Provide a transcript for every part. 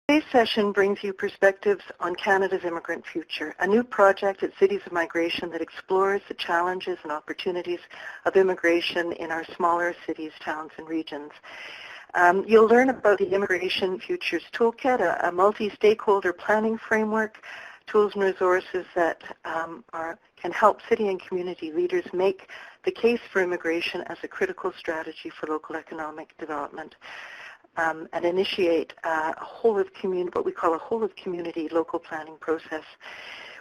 Today's session brings you perspectives on Canada's immigrant future, a new project at Cities of Migration that explores the challenges and opportunities of immigration in our smaller cities, towns, and regions. You'll learn about the Immigration Futures Toolkit, a multi-stakeholder planning framework, tools and resources that can help city and community leaders make the case for immigration as a critical strategy for local economic development. And initiate what we call a whole-of-community local planning process.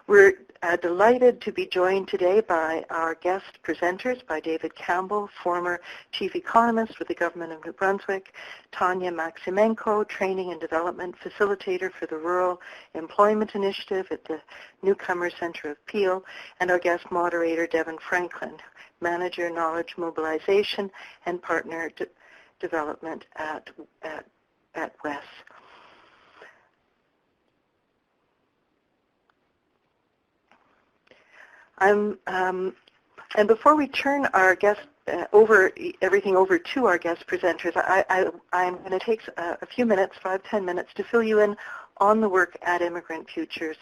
We're delighted to be joined today by our guest presenters, by David Campbell, former Chief Economist with the Government of New Brunswick, Tanya Maximenko, Training and Development Facilitator for the Rural Employment Initiative at the Newcomer Centre of Peel, and our guest moderator, Devin Franklin, Manager, Knowledge Mobilization and Partner Development at WES. And before we turn our guest everything over to our guest presenters, I'm going to take a few minutes, 5-10 minutes, to fill you in on the work at Immigrant Futures.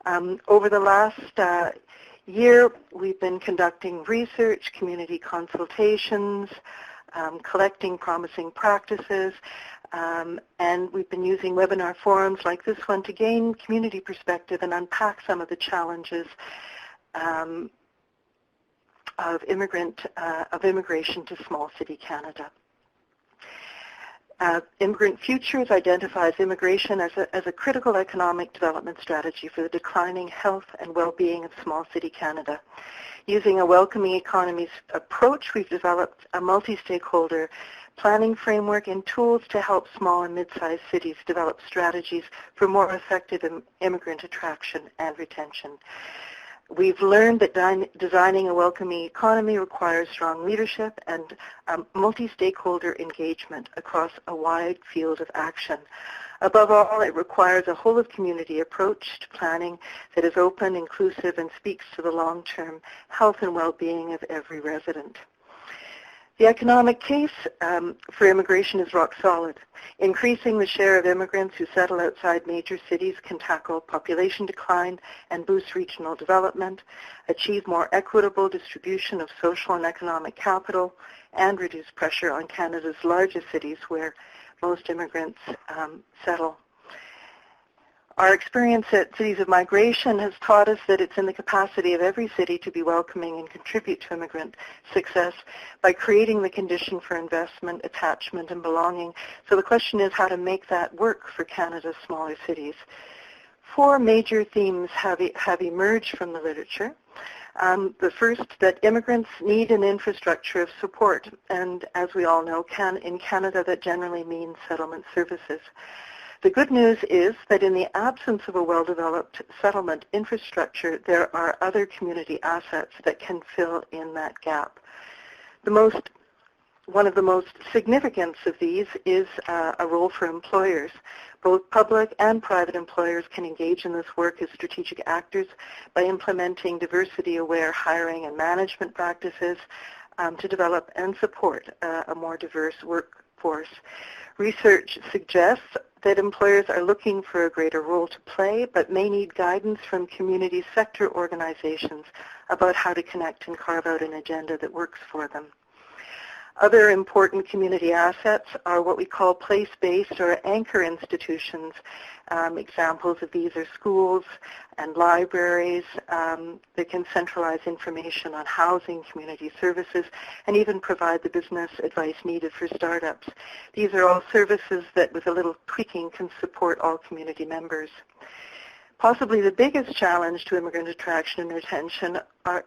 Over the last year, we've been conducting research, community consultations, collecting promising practices, and we've been using webinar forums like this one to gain community perspective and unpack some of the challenges of immigration to small city Canada. Immigrant Futures identifies immigration as a critical economic development strategy for the declining health and well-being of small city Canada. Using a welcoming economies approach, we've developed a multi-stakeholder planning framework and tools to help small and mid-sized cities develop strategies for more effective immigrant attraction and retention. We've learned that designing a welcoming economy requires strong leadership and multi-stakeholder engagement across a wide field of action. Above all, it requires a whole-of-community approach to planning that is open, inclusive, and speaks to the long-term health and well-being of every resident. The economic case for immigration is rock solid. Increasing the share of immigrants who settle outside major cities can tackle population decline and boost regional development, achieve more equitable distribution of social and economic capital, and reduce pressure on Canada's largest cities where most immigrants settle. Our experience at Cities of Migration has taught us that it's in the capacity of every city to be welcoming and contribute to immigrant success by creating the condition for investment, attachment, and belonging. So the question is how to make that work for Canada's smaller cities. 4 major themes have emerged from the literature. The first, that immigrants need an infrastructure of support, and as we all know, in Canada that generally means settlement services. The good news is that in the absence of a well-developed settlement infrastructure, there are other community assets that can fill in that gap. One of the most significant of these is a role for employers. Both public and private employers can engage in this work as strategic actors by implementing diversity-aware hiring and management practices to develop and support a more diverse workforce. Research suggests that employers are looking for a greater role to play, but may need guidance from community sector organizations about how to connect and carve out an agenda that works for them. Other important community assets are what we call place-based or anchor institutions. Examples of these are schools and libraries that can centralize information on housing, community services, and even provide the business advice needed for startups. These are all services that, with a little tweaking, can support all community members. Possibly the biggest challenge to immigrant attraction and retention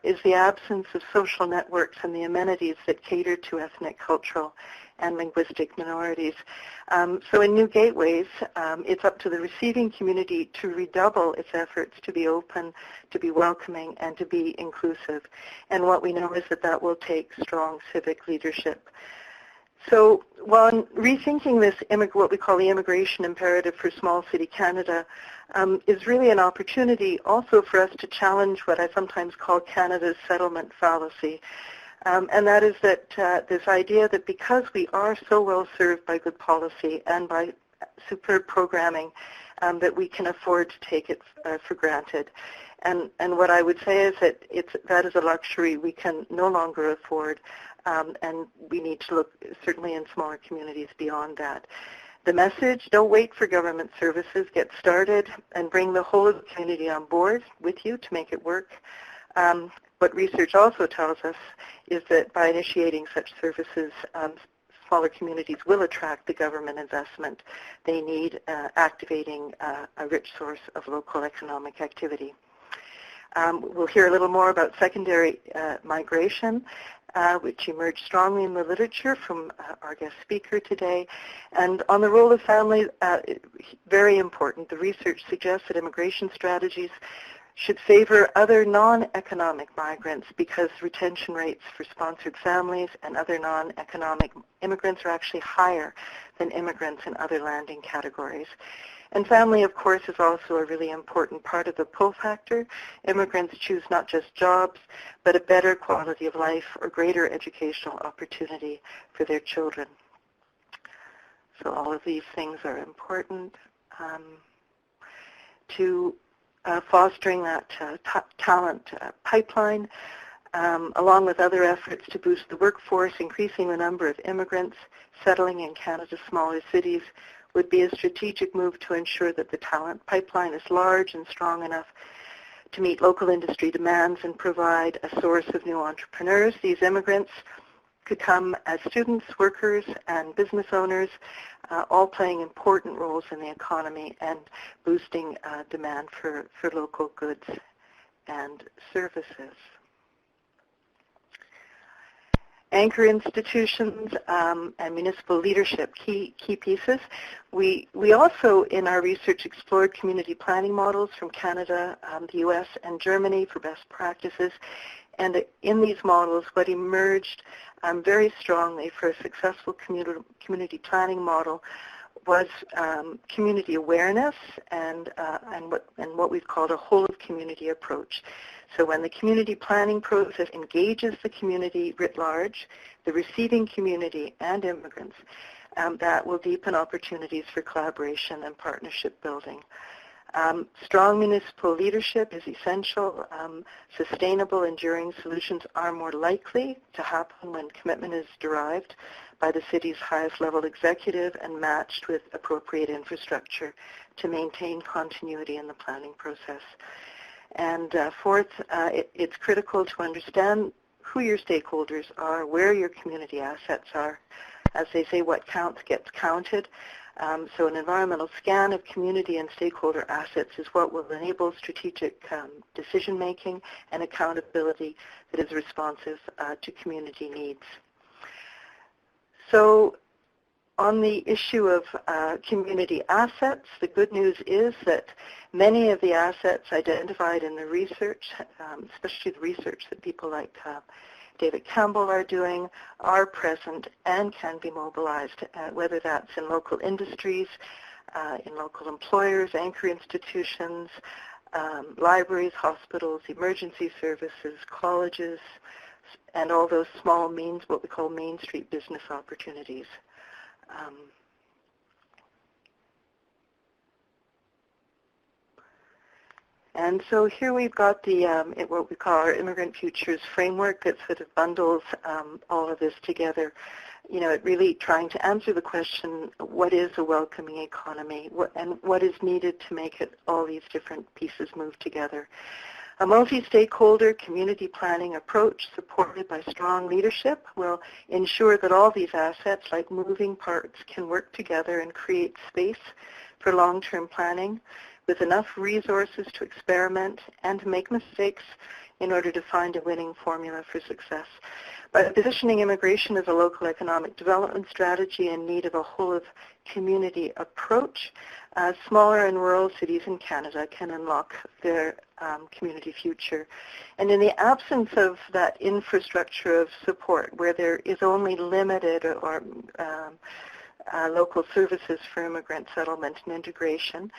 is the absence of social networks and the amenities that cater to ethnic, cultural, and linguistic minorities. So in new gateways, it's up to the receiving community to redouble its efforts to be open, to be welcoming, and to be inclusive. And what we know is that will take strong civic leadership. So while rethinking this, what we call the immigration imperative for small city Canada is really an opportunity also for us to challenge what I sometimes call Canada's settlement fallacy. And that is that this idea that because we are so well served by good policy and by superb programming that we can afford to take it for granted. And what I would say is that that is a luxury we can no longer afford, and we need to look certainly in smaller communities beyond that. The message, don't wait for government services, get started and bring the whole of the community on board with you to make it work. What research also tells us is that by initiating such services, smaller communities will attract the government investment they need, activating a rich source of local economic activity. We'll hear a little more about secondary migration, which emerged strongly in the literature from our guest speaker today. And on the role of family, very important. The research suggests that immigration strategies should favor other non-economic migrants because retention rates for sponsored families and other non-economic immigrants are actually higher than immigrants in other landing categories. And family, of course, is also a really important part of the pull factor. Immigrants choose not just jobs, but a better quality of life or greater educational opportunity for their children. So all of these things are important to fostering that talent pipeline, along with other efforts to boost the workforce, increasing the number of immigrants settling in Canada's smaller cities would be a strategic move to ensure that the talent pipeline is large and strong enough to meet local industry demands and provide a source of new entrepreneurs. These immigrants could come as students, workers, and business owners, all playing important roles in the economy and boosting demand for local goods and services. Anchor institutions and municipal leadership, key pieces. We also, in our research, explored community planning models from Canada, the U.S., and Germany for best practices. And in these models, what emerged very strongly for a successful community planning model was community awareness and what we've called a whole-of-community approach. So when the community planning process engages the community writ large, the receiving community and immigrants, that will deepen opportunities for collaboration and partnership building. Strong municipal leadership is essential. Sustainable, enduring solutions are more likely to happen when commitment is derived by the city's highest level executive and matched with appropriate infrastructure to maintain continuity in the planning process. And fourth, it's critical to understand who your stakeholders are, where your community assets are. As they say, what counts gets counted. So an environmental scan of community and stakeholder assets is what will enable strategic decision-making and accountability that is responsive to community needs. So on the issue of community assets, the good news is that many of the assets identified in the research, especially the research that people like David Campbell are doing, are present and can be mobilized, whether that's in local industries, in local employers, anchor institutions, libraries, hospitals, emergency services, colleges, and all those small what we call Main Street business opportunities. And so here we've got the what we call our Immigrant Futures framework that sort of bundles all of this together. You know, it really trying to answer the question, what is a welcoming economy, and what is needed to make it all these different pieces move together. A multi-stakeholder community planning approach supported by strong leadership will ensure that all these assets, like moving parts, can work together and create space for long-term planning with enough resources to experiment and to make mistakes in order to find a winning formula for success. By positioning immigration as a local economic development strategy in need of a whole-of-community approach, smaller and rural cities in Canada can unlock their community future. And in the absence of that infrastructure of support, where there is only limited or local services for immigrant settlement and integration,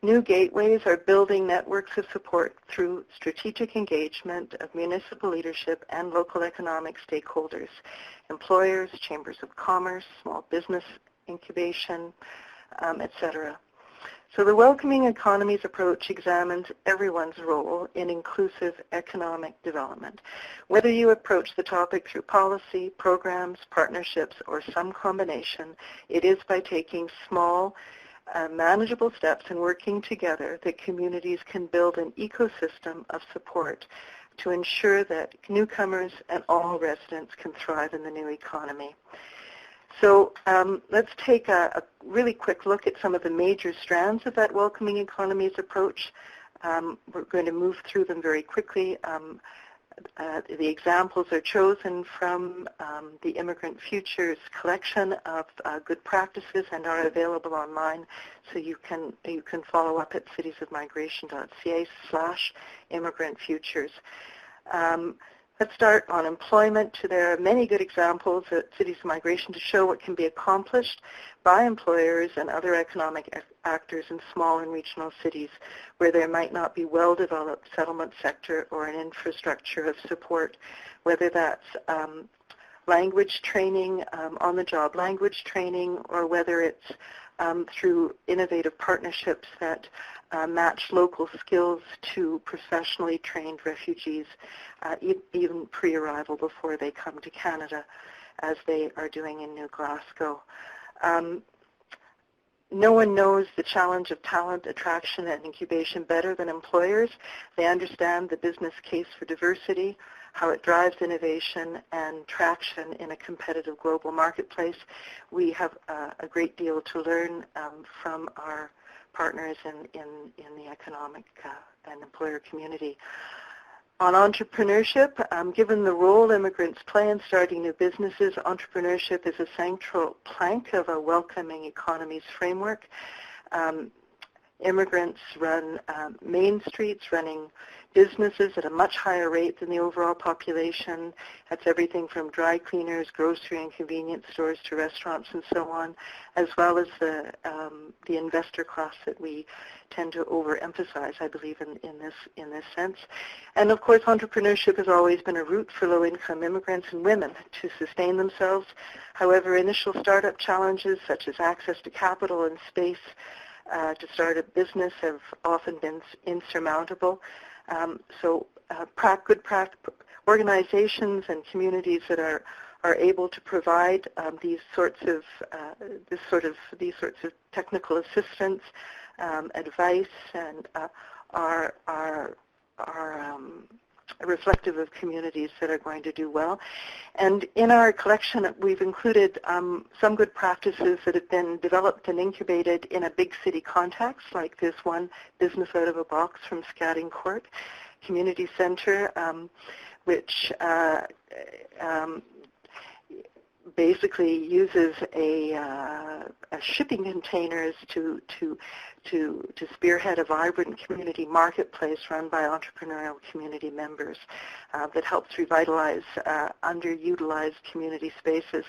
new gateways are building networks of support through strategic engagement of municipal leadership and local economic stakeholders, employers, chambers of commerce, small business incubation, etc. So the welcoming economies approach examines everyone's role in inclusive economic development. Whether you approach the topic through policy, programs, partnerships, or some combination, it is by taking small, manageable steps and working together that communities can build an ecosystem of support to ensure that newcomers and all residents can thrive in the new economy. So let's take a really quick look at some of the major strands of that welcoming economies approach. We're going to move through them very quickly. The examples are chosen from the Immigrant Futures collection of good practices and are available online, so you can follow up at citiesofmigration.ca/immigrantfutures. Let's start on employment. There are many good examples at Cities of Migration to show what can be accomplished by employers and other economic actors in small and regional cities where there might not be well-developed settlement sector or an infrastructure of support, whether that's language training, on-the-job language training, or whether it's through innovative partnerships that match local skills to professionally trained refugees, even pre-arrival before they come to Canada, as they are doing in New Glasgow. No one knows the challenge of talent attraction and incubation better than employers. They understand the business case for diversity, how it drives innovation and traction in a competitive global marketplace. We have a great deal to learn from our partners in the economic and employer community. On entrepreneurship, given the role immigrants play in starting new businesses, entrepreneurship is a central plank of a welcoming economies framework. Immigrants run main streets, running businesses at a much higher rate than the overall population. That's everything from dry cleaners, grocery and convenience stores to restaurants and so on, as well as the investor class that we tend to overemphasize, I believe, in this sense. And of course, entrepreneurship has always been a route for low-income immigrants and women to sustain themselves. However, initial startup challenges such as access to capital and space to start a business have often been insurmountable. Good organizations and communities that are able to provide these sorts of technical assistance, advice, and are reflective of communities that are going to do well. And in our collection, we've included some good practices that have been developed and incubated in a big city context, like this one, Business Out of a Box from Scadding Court Community Center, which basically uses shipping containers to spearhead a vibrant community marketplace run by entrepreneurial community members that helps revitalize underutilized community spaces.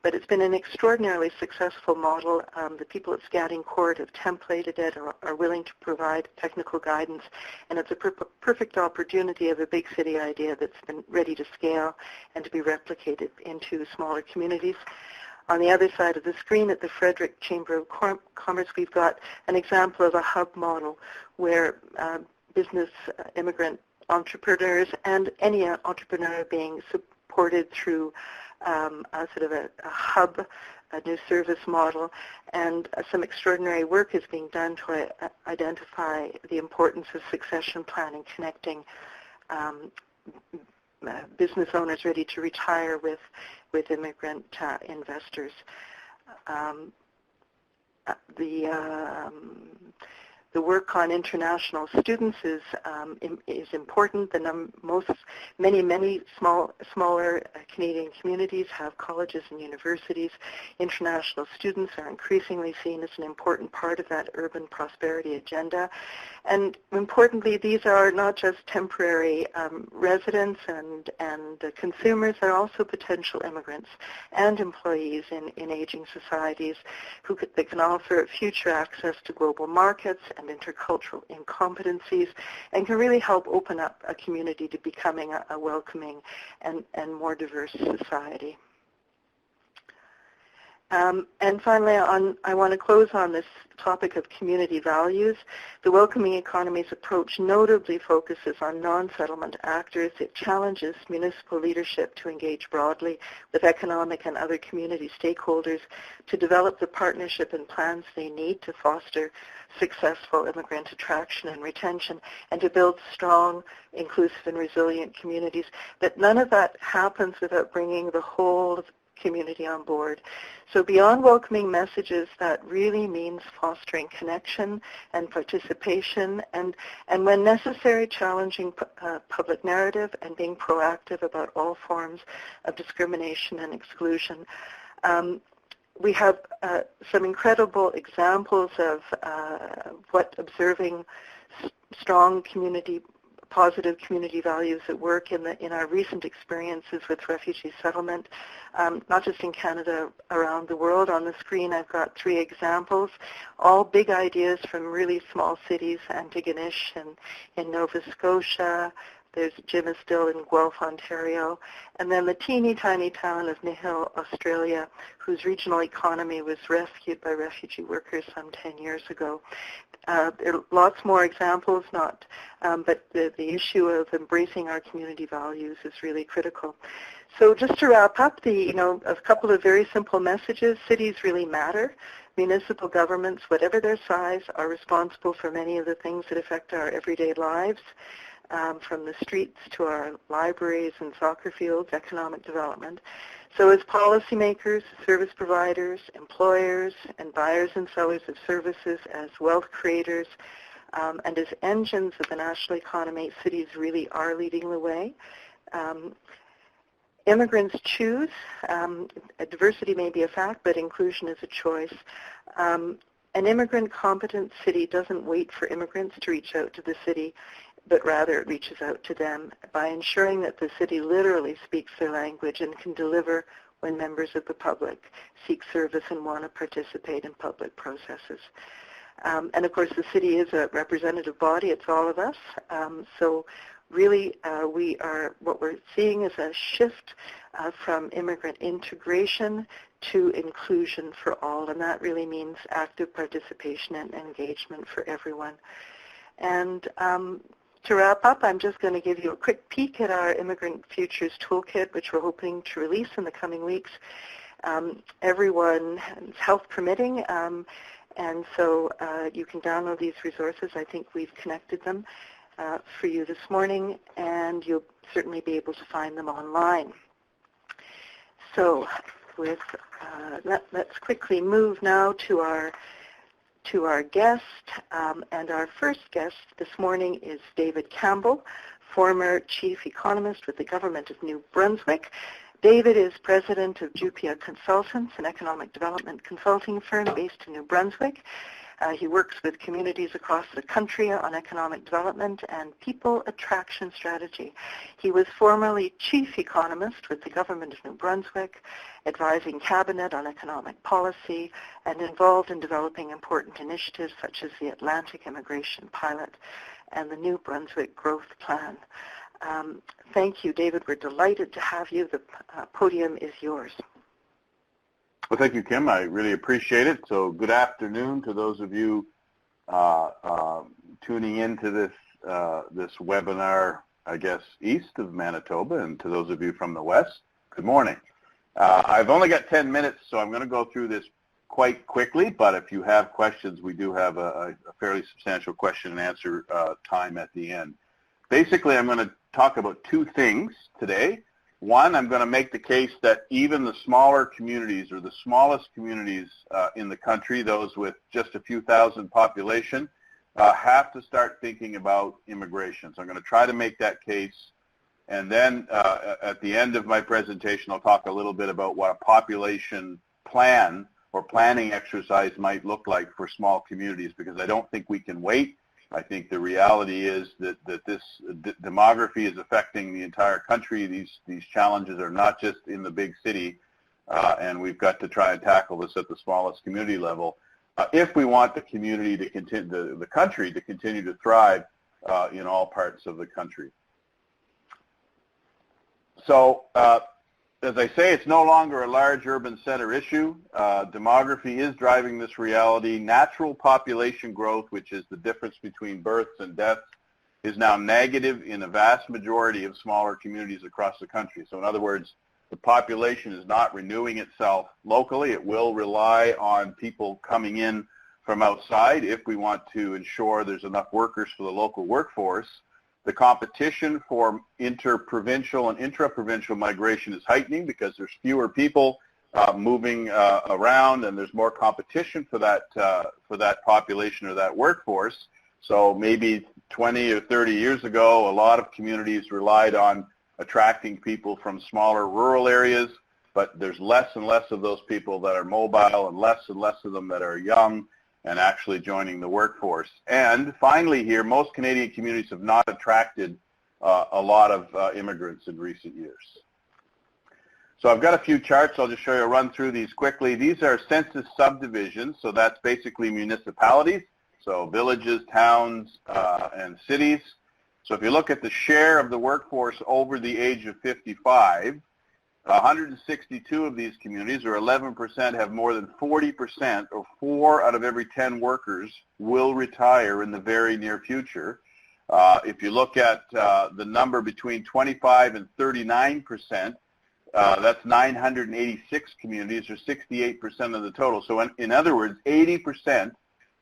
But it's been an extraordinarily successful model. The people at Scadding Court have templated it, are willing to provide technical guidance, and it's a perfect opportunity of a big city idea that's been ready to scale and to be replicated into smaller communities. On the other side of the screen at the Frederick Chamber of Commerce, we've got an example of a hub model where business immigrant entrepreneurs and any entrepreneur being supported through a hub, a new service model, and some extraordinary work is being done to identify the importance of succession planning, connecting business owners ready to retire with immigrant investors. The work on international students is important. Many smaller Canadian communities have colleges and universities. International students are increasingly seen as an important part of that urban prosperity agenda. And importantly, these are not just temporary residents and consumers, they're also potential immigrants and employees in aging societies that can offer future access to global markets and intercultural incompetencies, and can really help open up a community to becoming a welcoming and more diverse society. And finally, I want to close on this topic of community values. The welcoming economy's approach notably focuses on non-settlement actors. It challenges municipal leadership to engage broadly with economic and other community stakeholders to develop the partnership and plans they need to foster successful immigrant attraction and retention and to build strong, inclusive, and resilient communities. But none of that happens without bringing the whole of community on board. So beyond welcoming messages, that really means fostering connection and participation and when necessary, challenging public narrative and being proactive about all forms of discrimination and exclusion. We have some incredible examples of what observing strong positive community values at work in our recent experiences with refugee settlement, not just in Canada, around the world. On the screen I've got 3 examples, all big ideas from really small cities, Antigonish in Nova Scotia. There's Jimistil in Guelph, Ontario, and then the teeny tiny town of Nihil, Australia, whose regional economy was rescued by refugee workers some 10 years ago. There are lots more examples, but the issue of embracing our community values is really critical. So just to wrap up, a couple of very simple messages. Cities really matter. Municipal governments, whatever their size, are responsible for many of the things that affect our everyday lives, from the streets to our libraries and soccer fields, economic development. So as policymakers, service providers, employers, and buyers and sellers of services, as wealth creators, and as engines of the national economy, cities really are leading the way. Immigrants choose. Diversity may be a fact, but inclusion is a choice. An immigrant competent city doesn't wait for immigrants to reach out to the city, but rather it reaches out to them by ensuring that the city literally speaks their language and can deliver when members of the public seek service and want to participate in public processes. And of course the city is a representative body, it's all of us. So really what we're seeing is a shift from immigrant integration to inclusion for all, and that really means active participation and engagement for everyone. And to wrap up, I'm just going to give you a quick peek at our Immigrant Futures Toolkit, which we're hoping to release in the coming weeks. Everyone's health permitting, and so you can download these resources. I think we've connected them for you this morning, and you'll certainly be able to find them online. So with let's quickly move now to our guest, and our first guest this morning is David Campbell, former Chief Economist with the Government of New Brunswick. David is president of Jupia Consultants, an economic development consulting firm based in New Brunswick. He works with communities across the country on economic development and people attraction strategy. He was formerly chief economist with the Government of New Brunswick, advising cabinet on economic policy, and involved in developing important initiatives such as the Atlantic Immigration Pilot and the New Brunswick Growth Plan. Thank you, David. We're delighted to have you. The podium is yours. Well, thank you, Kim. I really appreciate it. So good afternoon to those of you tuning into this webinar, I guess, east of Manitoba, and to those of you from the west, good morning. I've only got 10 minutes, so I'm going to go through this quite quickly, but if you have questions, we do have a fairly substantial question and answer time at the end. Basically, I'm going to talk about 2 things today. One, I'm going to make the case that even the smaller communities or the smallest communities in the country, those with just a few thousand population, have to start thinking about immigration. So I'm going to try to make that case. And then at the end of my presentation, I'll talk a little bit about what a population plan or planning exercise might look like for small communities, because I don't think we can wait. I think the reality is that this demography is affecting the entire country. These challenges are not just in the big city, and we've got to try and tackle this at the smallest community level if we want the community to continue, the country to continue to thrive in all parts of the country. So as I say, it's no longer a large urban center issue. Demography is driving this reality. Natural population growth, which is the difference between births and deaths, is now negative in a vast majority of smaller communities across the country. So in other words, the population is not renewing itself locally. It will rely on people coming in from outside if we want to ensure there's enough workers for the local workforce. The competition for interprovincial and intra-provincial migration is heightening because there's fewer people moving around, and there's more competition for that population or that workforce. So maybe 20 or 30 years ago, a lot of communities relied on attracting people from smaller rural areas, but there's less and less of those people that are mobile and less of them that are young and actually joining the workforce. And finally here, most Canadian communities have not attracted a lot of immigrants in recent years. So I've got a few charts. I'll just show you, run through these quickly. These are census subdivisions, so that's basically municipalities, so villages, towns, and cities. So if you look at the share of the workforce over the age of 55, 162 of these communities, or 11%, have more than 40%, or 4 out of every 10 workers will retire in the very near future. If you look at the number between 25 and 39%, that's 986 communities, or 68% of the total. So in other words, 80%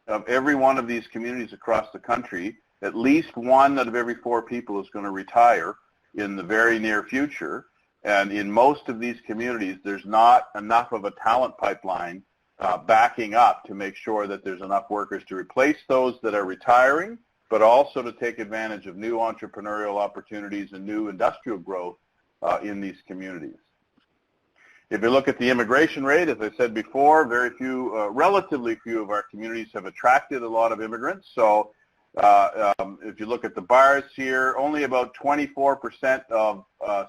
of every one of these communities across the country, at least 1 out of every 4 people is going to retire in the very near future. And in most of these communities, there's not enough of a talent pipeline backing up to make sure that there's enough workers to replace those that are retiring, but also to take advantage of new entrepreneurial opportunities and new industrial growth in these communities. If you look at the immigration rate, as I said before, very few, relatively few of our communities have attracted a lot of immigrants. So if you look at the bars here, only about 24% of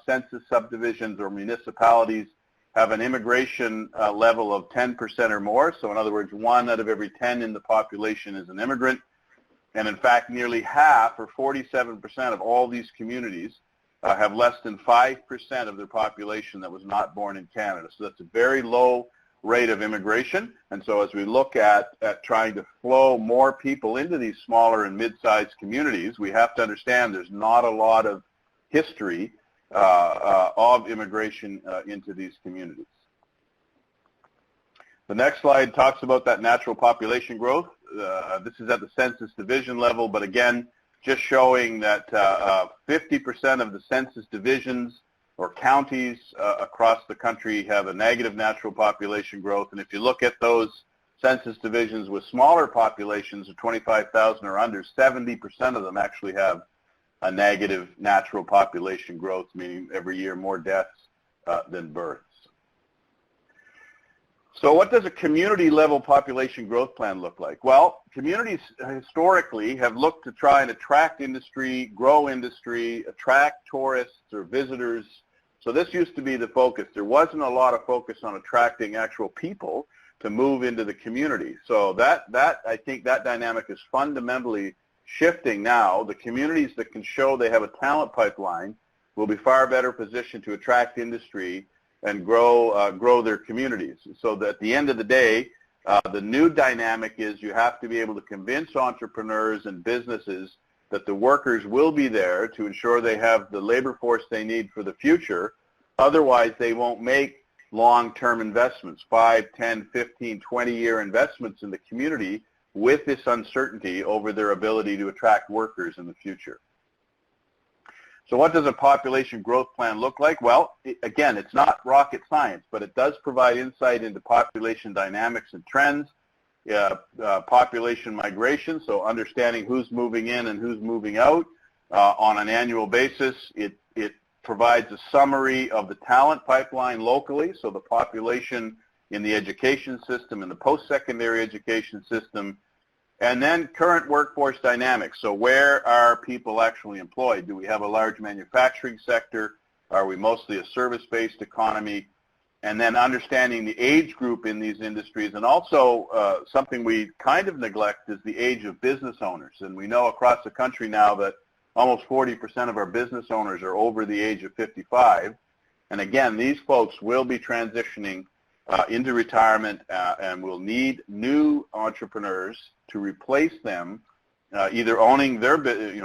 census subdivisions or municipalities have an immigration level of 10% or more. So in other words, 1 out of every 10 in the population is an immigrant. And in fact, nearly half, or 47% of all these communities have less than 5% of their population that was not born in Canada. So that's a very low rate of immigration. And so as we look at trying to flow more people into these smaller and mid-sized communities, we have to understand there's not a lot of history of immigration into these communities. The next slide talks about that natural population growth. This is at the census division level, but again, just showing that 50% of the census divisions or counties across the country have a negative natural population growth. And if you look at those census divisions with smaller populations of 25,000 or under, 70% of them actually have a negative natural population growth, meaning every year more deaths than births. So what does a community-level population growth plan look like? Well, communities historically have looked to try and attract industry, grow industry, attract tourists or visitors. So this used to be the focus. There wasn't a lot of focus on attracting actual people to move into the community. So I think that dynamic is fundamentally shifting now. The communities that can show they have a talent pipeline will be far better positioned to attract industry and grow their communities. So that at the end of the day, the new dynamic is you have to be able to convince entrepreneurs and businesses that the workers will be there to ensure they have the labor force they need for the future. Otherwise, they won't make long-term investments, 5, 10, 15, 20-year investments in the community with this uncertainty over their ability to attract workers in the future. So what does a population growth plan look like? Well, again, it's not rocket science, but it does provide insight into population dynamics and trends, population migration, so understanding who's moving in and who's moving out on an annual basis. It provides a summary of the talent pipeline locally, so the population in the education system and the post-secondary education system. And then current workforce dynamics. So where are people actually employed? Do we have a large manufacturing sector? Are we mostly a service-based economy? And then understanding the age group in these industries. And also something we kind of neglect is the age of business owners. And we know across the country now that almost 40% of our business owners are over the age of 55. And again, these folks will be transitioning into retirement and will need new entrepreneurs to replace them, either owning their,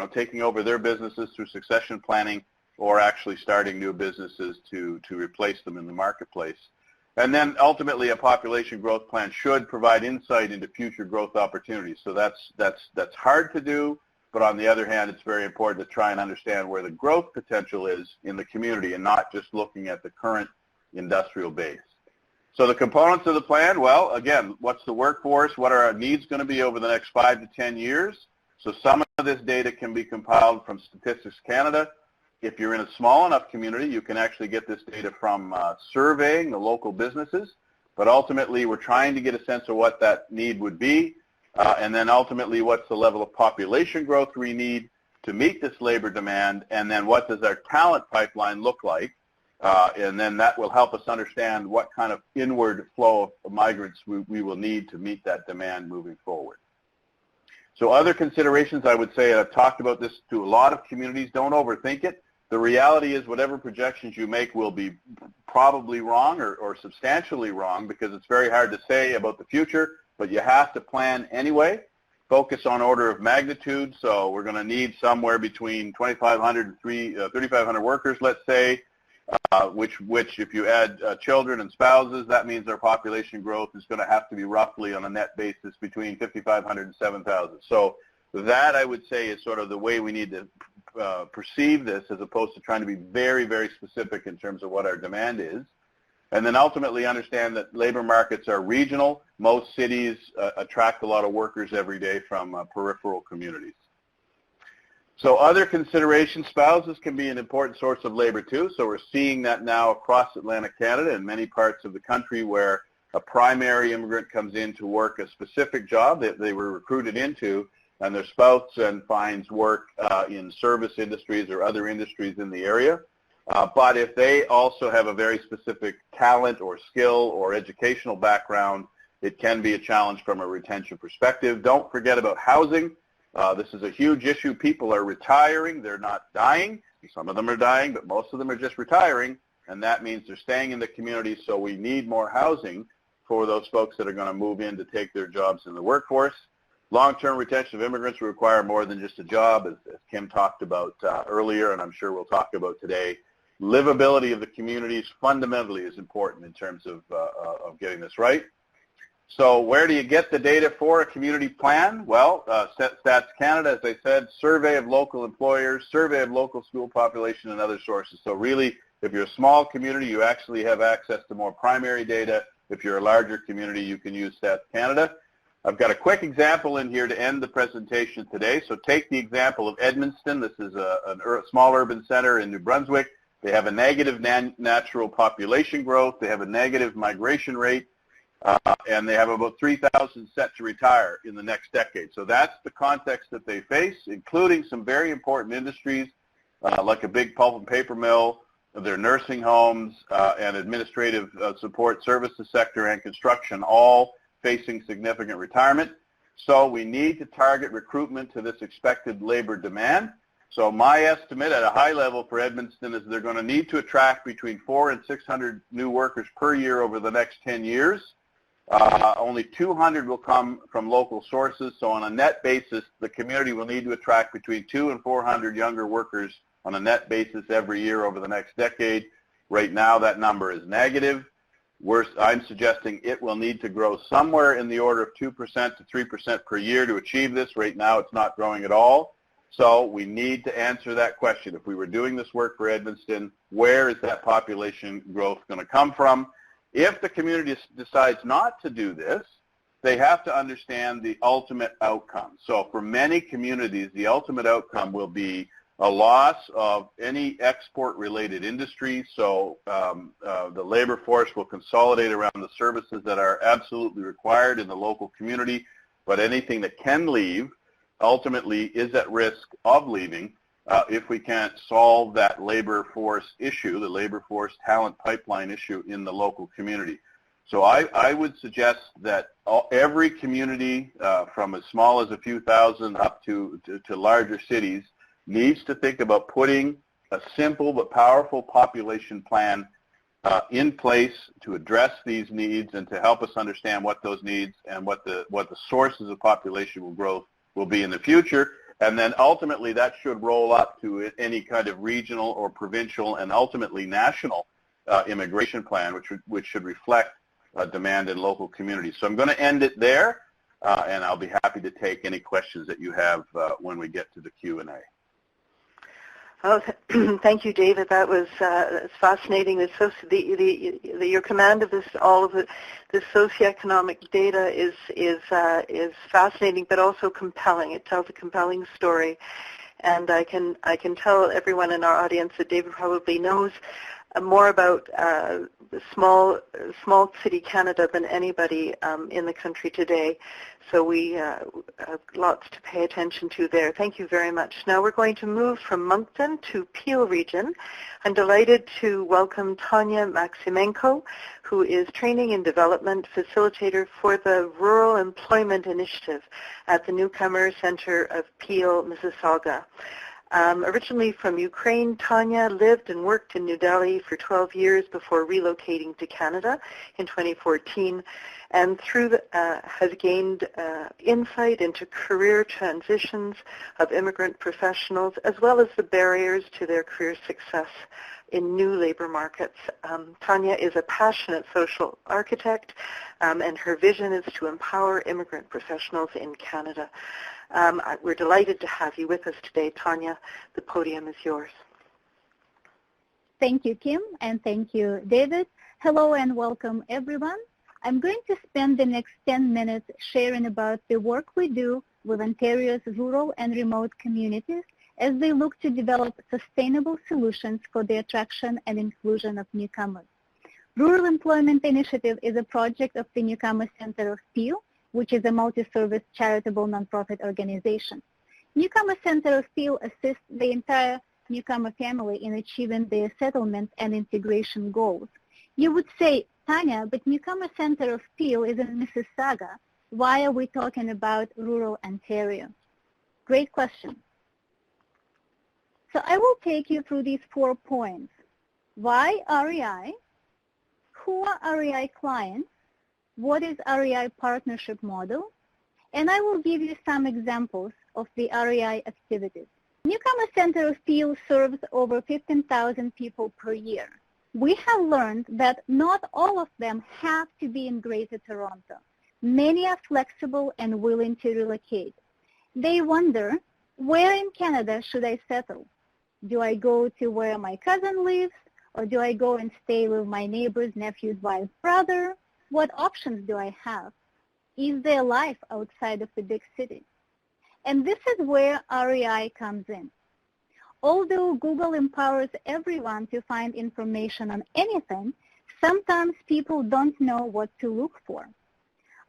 taking over their businesses through succession planning, or actually starting new businesses to replace them in the marketplace. And then ultimately a population growth plan should provide insight into future growth opportunities. So that's hard to do, but on the other hand, it's very important to try and understand where the growth potential is in the community and not just looking at the current industrial base. So the components of the plan, well, again, what's the workforce? What are our needs going to be over the next 5 to 10 years? So some of this data can be compiled from Statistics Canada. If you're in a small enough community, you can actually get this data from surveying the local businesses. But ultimately, we're trying to get a sense of what that need would be. And then ultimately, what's the level of population growth we need to meet this labor demand? And then what does our talent pipeline look like? And then that will help us understand what kind of inward flow of migrants we will need to meet that demand moving forward. So other considerations, I would say, I've talked about this to a lot of communities, don't overthink it. The reality is whatever projections you make will be probably wrong or substantially wrong, because it's very hard to say about the future, but you have to plan anyway. Focus on order of magnitude. So we're going to need somewhere between 2,500 and 3,500 workers, let's say, which if you add children and spouses, that means our population growth is going to have to be roughly on a net basis between 5,500 and 7,000. So that, I would say, is sort of the way we need to perceive this, as opposed to trying to be very, very specific in terms of what our demand is. And then ultimately understand that labor markets are regional. Most cities attract a lot of workers every day from peripheral communities. So other considerations, spouses can be an important source of labor too. So we're seeing that now across Atlantic Canada and many parts of the country, where a primary immigrant comes in to work a specific job that they were recruited into, and their spouse then finds work in service industries or other industries in the area. But if they also have a very specific talent or skill or educational background, it can be a challenge from a retention perspective. Don't forget about housing. This is a huge issue. People are retiring. They're not dying. Some of them are dying, but most of them are just retiring, and that means they're staying in the community, so we need more housing for those folks that are going to move in to take their jobs in the workforce. Long-term retention of immigrants will require more than just a job, as Kim talked about earlier, and I'm sure we'll talk about today. Livability of the communities fundamentally is important in terms of getting this right. So where do you get the data for a community plan? Well, Stats Canada, as I said, survey of local employers, survey of local school population, and other sources. So really, if you're a small community, you actually have access to more primary data. If you're a larger community, you can use Stats Canada. I've got a quick example in here to end the presentation today. So take the example of Edmundston. This is a small urban center in New Brunswick. They have a negative natural population growth. They have a negative migration rate. And they have about 3,000 set to retire in the next decade. So that's the context that they face, including some very important industries like a big pulp and paper mill, their nursing homes, and administrative support services sector and construction, all facing significant retirement. So we need to target recruitment to this expected labor demand. So my estimate at a high level for Edmundston is they're going to need to attract between 400 and 600 new workers per year over the next 10 years. Only 200 will come from local sources. So on a net basis, the community will need to attract between 200 and 400 younger workers on a net basis every year over the next decade. Right now, that number is negative. I'm suggesting it will need to grow somewhere in the order of 2% to 3% per year to achieve this. Right now, it's not growing at all. So we need to answer that question. If we were doing this work for Edmundston, where is that population growth going to come from? If the community decides not to do this, they have to understand the ultimate outcome. So for many communities, the ultimate outcome will be a loss of any export-related industry. So the labor force will consolidate around the services that are absolutely required in the local community, but anything that can leave ultimately is at risk of leaving if we can't solve that labor force issue, the labor force talent pipeline issue in the local community. So I would suggest that every community from as small as a few thousand up to larger cities needs to think about putting a simple but powerful population plan in place to address these needs and to help us understand what those needs and what the sources of population growth will be in the future. And then ultimately that should roll up to any kind of regional or provincial and ultimately national immigration plan, which should reflect demand in local communities. So I'm going to end it there, and I'll be happy to take any questions that you have when we get to the Q&A. Oh, thank you, David. That was fascinating. Your command of all of this socioeconomic data is fascinating, but also compelling. It tells a compelling story, and I can tell everyone in our audience that David probably knows more about small city Canada than anybody in the country today. So we have lots to pay attention to there. Thank you very much. Now we're going to move from Moncton to Peel region. I'm delighted to welcome Tanya Maximenko, who is Training and Development Facilitator for the Rural Employment Initiative at the Newcomer Centre of Peel, Mississauga. Originally from Ukraine, Tanya lived and worked in New Delhi for 12 years before relocating to Canada in 2014, and has gained insight into career transitions of immigrant professionals as well as the barriers to their career success in new labor markets. Tanya is a passionate social architect, and her vision is to empower immigrant professionals in Canada. We're delighted to have you with us today, Tanya. The podium is yours. Thank you, Kim, and thank you, David. Hello and welcome, everyone. I'm going to spend the next 10 minutes sharing about the work we do with Ontario's rural and remote communities as they look to develop sustainable solutions for the attraction and inclusion of newcomers. Rural Employment Initiative is a project of the Newcomer Centre of Peel, which is a multi-service charitable nonprofit organization. Newcomer Centre of Peel assists the entire newcomer family in achieving their settlement and integration goals. You would say, Tanya, but Newcomer Centre of Peel is in Mississauga. Why are we talking about rural Ontario? Great question. So I will take you through these 4 points. Why REI? Who are REI clients? What is REI partnership model? And I will give you some examples of the REI activities. Newcomer Centre of Peel serves over 15,000 people per year. We have learned that not all of them have to be in Greater Toronto. Many are flexible and willing to relocate. They wonder, where in Canada should I settle? Do I go to where my cousin lives, or do I go and stay with my neighbor's nephew's wife's brother? What options do I have? Is there life outside of the big city? And this is where REI comes in. Although Google empowers everyone to find information on anything, sometimes people don't know what to look for.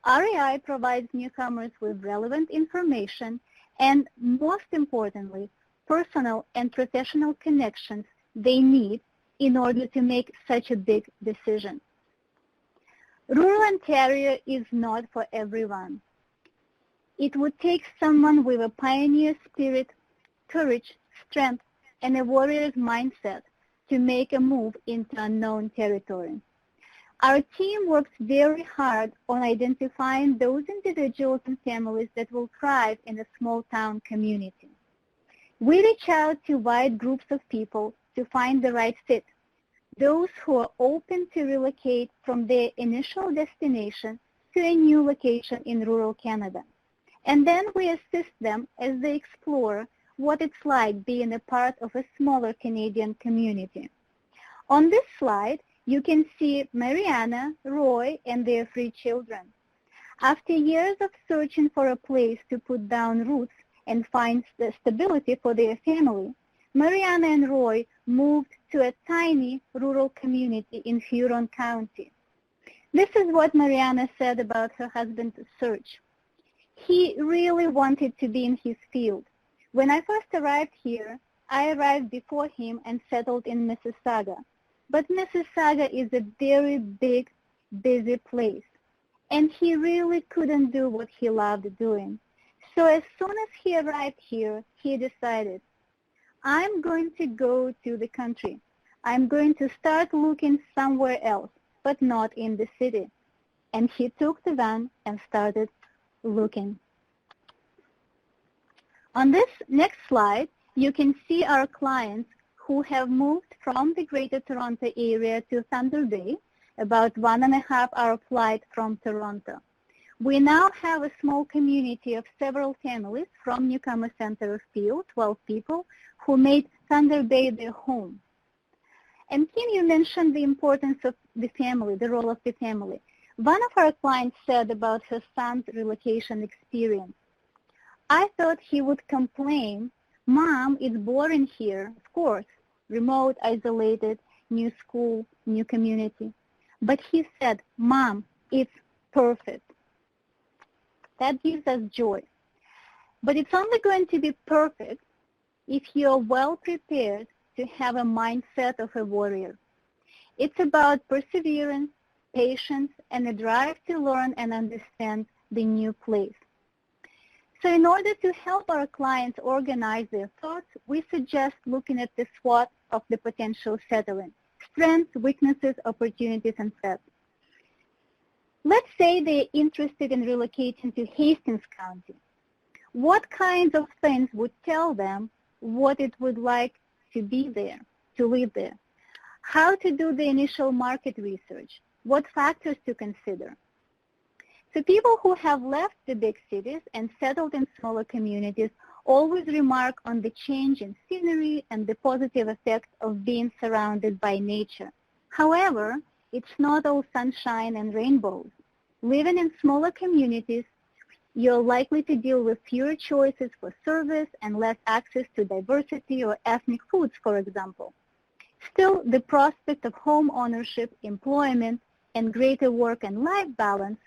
REI provides newcomers with relevant information and, most importantly, personal and professional connections they need in order to make such a big decision. Rural Ontario is not for everyone. It would take someone with a pioneer spirit, courage, strength, and a warrior's mindset to make a move into unknown territory. Our team works very hard on identifying those individuals and families that will thrive in a small town community. We reach out to wide groups of people to find the right fit, those who are open to relocate from their initial destination to a new location in rural Canada. And then we assist them as they explore what it's like being a part of a smaller Canadian community. On this slide, you can see Mariana, Roy, and their 3 children. After years of searching for a place to put down roots and find the stability for their family, Mariana and Roy moved to a tiny rural community in Huron County. This is what Mariana said about her husband's search. He really wanted to be in his field. When I first arrived here, I arrived before him and settled in Mississauga. But Mississauga is a very big, busy place, and he really couldn't do what he loved doing. So as soon as he arrived here, he decided, I'm going to go to the country. I'm going to start looking somewhere else, but not in the city. And he took the van and started looking. On this next slide, you can see our clients who have moved from the Greater Toronto area to Thunder Bay, about 1.5-hour flight from Toronto. We now have a small community of several families from Newcomer Center of Peel, 12 people, who made Thunder Bay their home. And Kim, you mentioned the importance of the family, the role of the family. One of our clients said about her son's relocation experience, I thought he would complain, Mom, it's boring here, of course, remote, isolated, new school, new community. But he said, Mom, it's perfect. That gives us joy. But it's only going to be perfect if you're well prepared to have a mindset of a warrior. It's about perseverance, patience, and a drive to learn and understand the new place. So in order to help our clients organize their thoughts, we suggest looking at the SWOT of the potential settlement: strengths, weaknesses, opportunities, and threats. Let's say they're interested in relocating to Hastings County. What kinds of things would tell them what it would like to be there, to live there? How to do the initial market research? What factors to consider? So people who have left the big cities and settled in smaller communities always remark on the change in scenery and the positive effect of being surrounded by nature. However, it's not all sunshine and rainbows. Living in smaller communities, you're likely to deal with fewer choices for service and less access to diversity or ethnic foods, for example. Still, the prospect of home ownership, employment, and greater work and life balance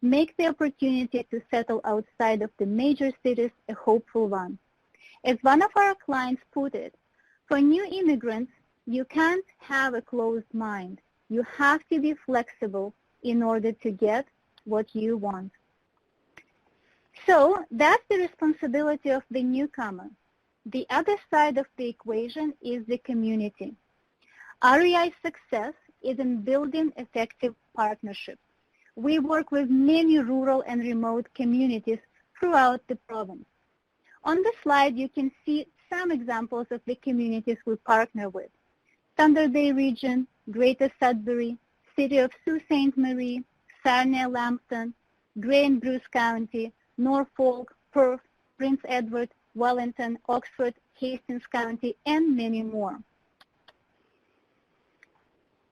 make the opportunity to settle outside of the major cities a hopeful one. As one of our clients put it, for new immigrants, you can't have a closed mind. You have to be flexible in order to get what you want. So that's the responsibility of the newcomer. The other side of the equation is the community. REI's success is in building effective partnerships. We work with many rural and remote communities throughout the province. On the slide, you can see some examples of the communities we partner with: Thunder Bay region, Greater Sudbury, City of Sault Ste. Marie, Sarnia, Lambton, Grey and Bruce County, Norfolk, Perth, Prince Edward, Wellington, Oxford, Hastings County, and many more.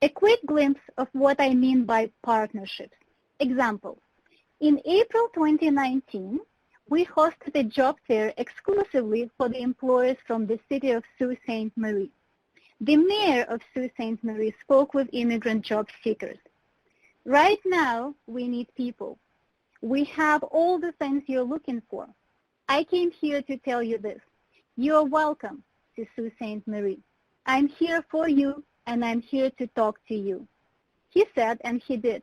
A quick glimpse of what I mean by partnerships. Examples. In April 2019, we hosted a job fair exclusively for the employers from the City of Sault Ste. Marie. The mayor of Sault Ste. Marie spoke with immigrant job seekers. Right now, we need people. We have all the things you're looking for. I came here to tell you this. You're welcome to Sault Ste. Marie. I'm here for you, and I'm here to talk to you. He said, and he did.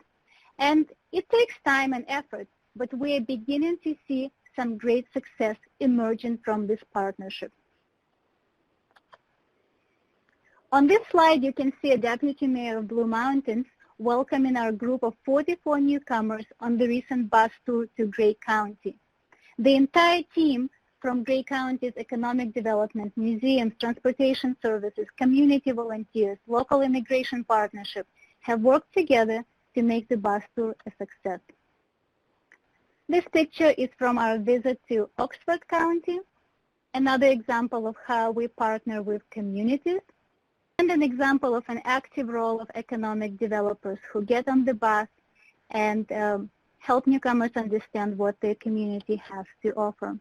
And it takes time and effort, but we're beginning to see some great success emerging from this partnership. On this slide, you can see a deputy mayor of Blue Mountains welcoming our group of 44 newcomers on the recent bus tour to Grey County. The entire team from Grey County's Economic Development, Museums, Transportation Services, Community Volunteers, Local Immigration Partnership have worked together to make the bus tour a success. This picture is from our visit to Oxford County, another example of how we partner with communities, and an example of an active role of economic developers who get on the bus and help newcomers understand what their community has to offer.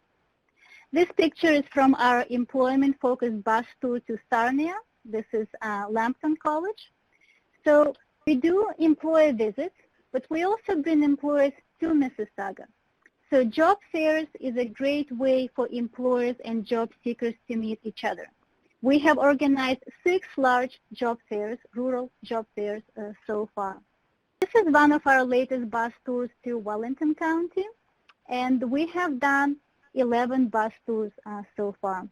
This picture is from our employment-focused bus tour to Sarnia. This is Lambton College. So we do employer visits, but we also bring employers to Mississauga. So job fairs is a great way for employers and job seekers to meet each other. We have organized 6 large job fairs, rural job fairs so far. This is one of our latest bus tours to Wellington County, and we have done 11 bus tours so far.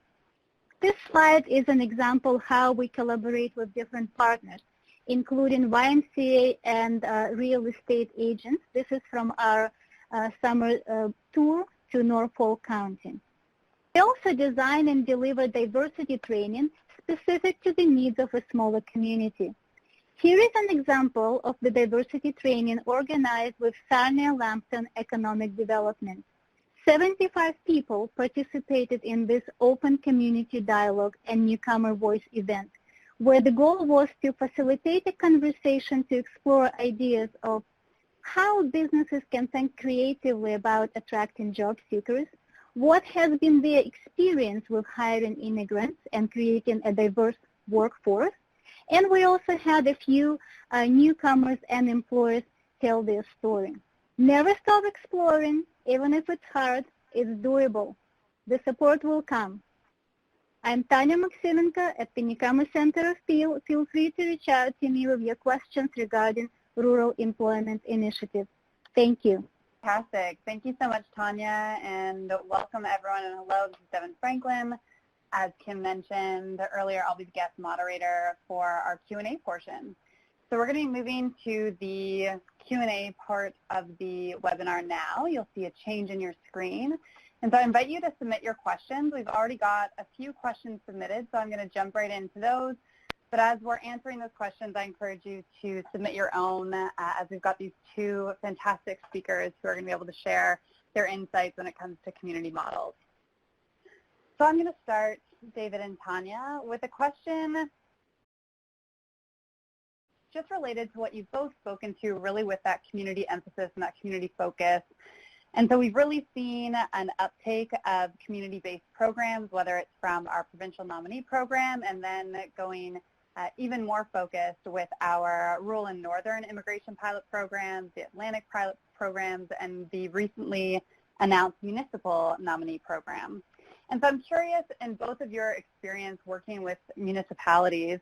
This slide is an example how we collaborate with different partners, including YMCA and real estate agents. This is from our summer tour to Norfolk County. We also design and deliver diversity training specific to the needs of a smaller community. Here is an example of the diversity training organized with Sarnia-Lambton Economic Development. 75 people participated in this open community dialogue and newcomer voice event, where the goal was to facilitate a conversation to explore ideas of how businesses can think creatively about attracting job seekers, what has been their experience with hiring immigrants and creating a diverse workforce, and we also had a few newcomers and employers tell their story. Never stop exploring. Even if it's hard, it's doable. The support will come. I'm Tanya Maximenko at the Newcomer Center of Peel. Feel free to reach out to me with your questions regarding Rural Employment Initiative. Thank you. Fantastic. Thank you so much, Tanya, and welcome everyone. And hello, this is Devin Franklin. As Kim mentioned earlier, I'll be the guest moderator for our Q&A portion. So we're going to be moving to the Q&A part of the webinar now. You'll see a change in your screen. And so I invite you to submit your questions. We've already got a few questions submitted, so I'm going to jump right into those. But as we're answering those questions, I encourage you to submit your own, as we've got these two fantastic speakers who are going to be able to share their insights when it comes to community models. So I'm going to start, David and Tanya, with a question just related to what you've both spoken to, really with that community emphasis and that community focus. And so we've really seen an uptake of community-based programs, whether it's from our provincial nominee program and then going even more focused with our rural and northern immigration pilot programs, the Atlantic pilot programs, and the recently announced municipal nominee program. And so I'm curious, in both of your experience working with municipalities,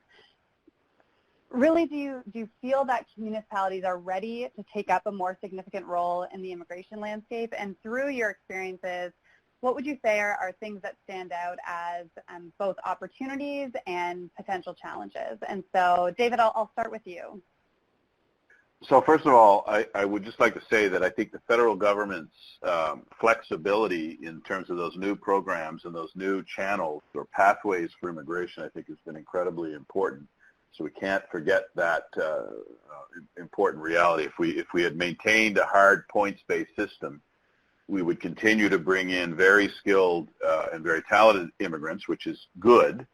really do you feel that municipalities are ready to take up a more significant role in the immigration landscape? And through your experiences, what would you say are things that stand out as both opportunities and potential challenges? And so, David, I'll start with you. So first of all, I would just like to say that I think the federal government's flexibility in terms of those new programs and those new channels or pathways for immigration, I think has been incredibly important. So we can't forget that important reality. If we had maintained a hard points-based system, we would continue to bring in very skilled and very talented immigrants, which is good.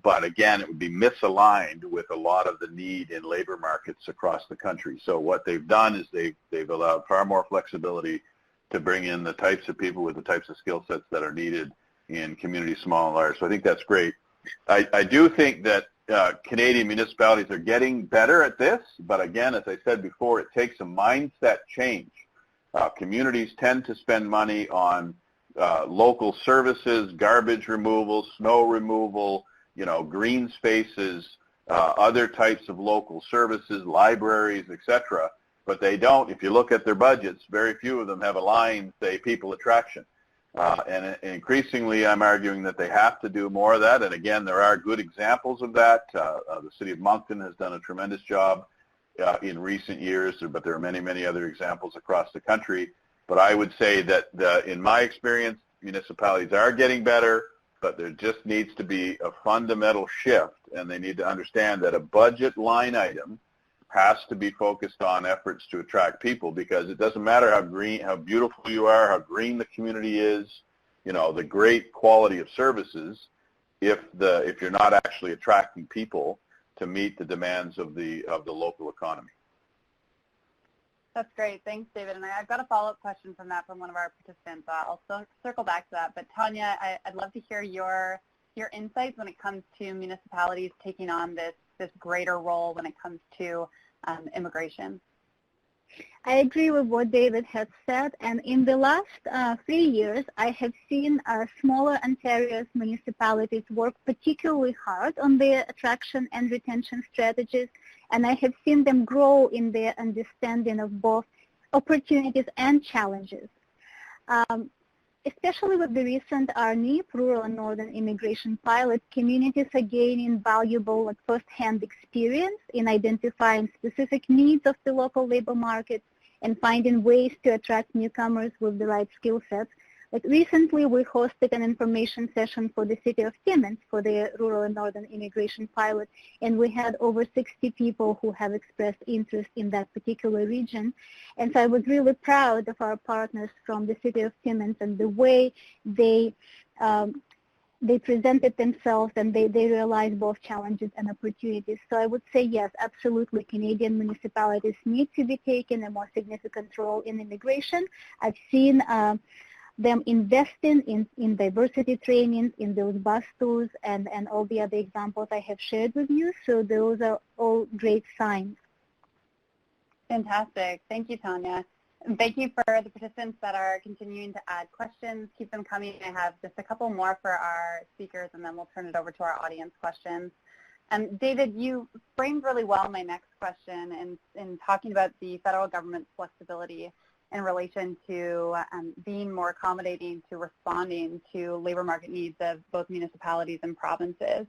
But again, it would be misaligned with a lot of the need in labor markets across the country. So what they've done is they've allowed far more flexibility to bring in the types of people with the types of skill sets that are needed in communities small and large. So I think that's great. I do think that Canadian municipalities are getting better at this, but again, as I said before, it takes a mindset change. Communities tend to spend money on local services, garbage removal, snow removal, green spaces, other types of local services, libraries, etc. But they don't, if you look at their budgets, very few of them have a line, say, people attraction. And increasingly, I'm arguing that they have to do more of that. And again, there are good examples of that. The city of Moncton has done a tremendous job in recent years, but there are many, many other examples across the country. But I would say that in my experience, municipalities are getting better, but there just needs to be a fundamental shift, and they need to understand that a budget line item has to be focused on efforts to attract people, because it doesn't matter how green, how beautiful you are, how green the community is, the great quality of services, if you're not actually attracting people to meet the demands of the local economy. That's great. Thanks, David. And I've got a follow-up question from that from one of our participants. I'll circle back to that. But Tanya, I'd love to hear your insights when it comes to municipalities taking on this greater role when it comes to immigration. I agree with what David has said, and in the last 3 years, I have seen smaller Ontario's municipalities work particularly hard on their attraction and retention strategies, and I have seen them grow in their understanding of both opportunities and challenges. especially with the recent RNIP, Rural and Northern Immigration Pilot, communities are gaining valuable first-hand experience in identifying specific needs of the local labor market and finding ways to attract newcomers with the right skill sets. Recently, we hosted an information session for the city of Timmins for the Rural and Northern Immigration Pilot, and we had over 60 people who have expressed interest in that particular region. And so I was really proud of our partners from the city of Timmins and the way they presented themselves, and they realized both challenges and opportunities. So I would say yes, absolutely, Canadian municipalities need to be taking a more significant role in immigration. I've seen them investing in diversity trainings, in those bus tours, and all the other examples I have shared with you. So those are all great signs. Fantastic. Thank you, Tanya. And thank you for the participants that are continuing to add questions. Keep them coming. I have just a couple more for our speakers, and then we'll turn it over to our audience questions. David, you framed really well my next question in talking about the federal government's flexibility in relation to being more accommodating to responding to labor market needs of both municipalities and provinces.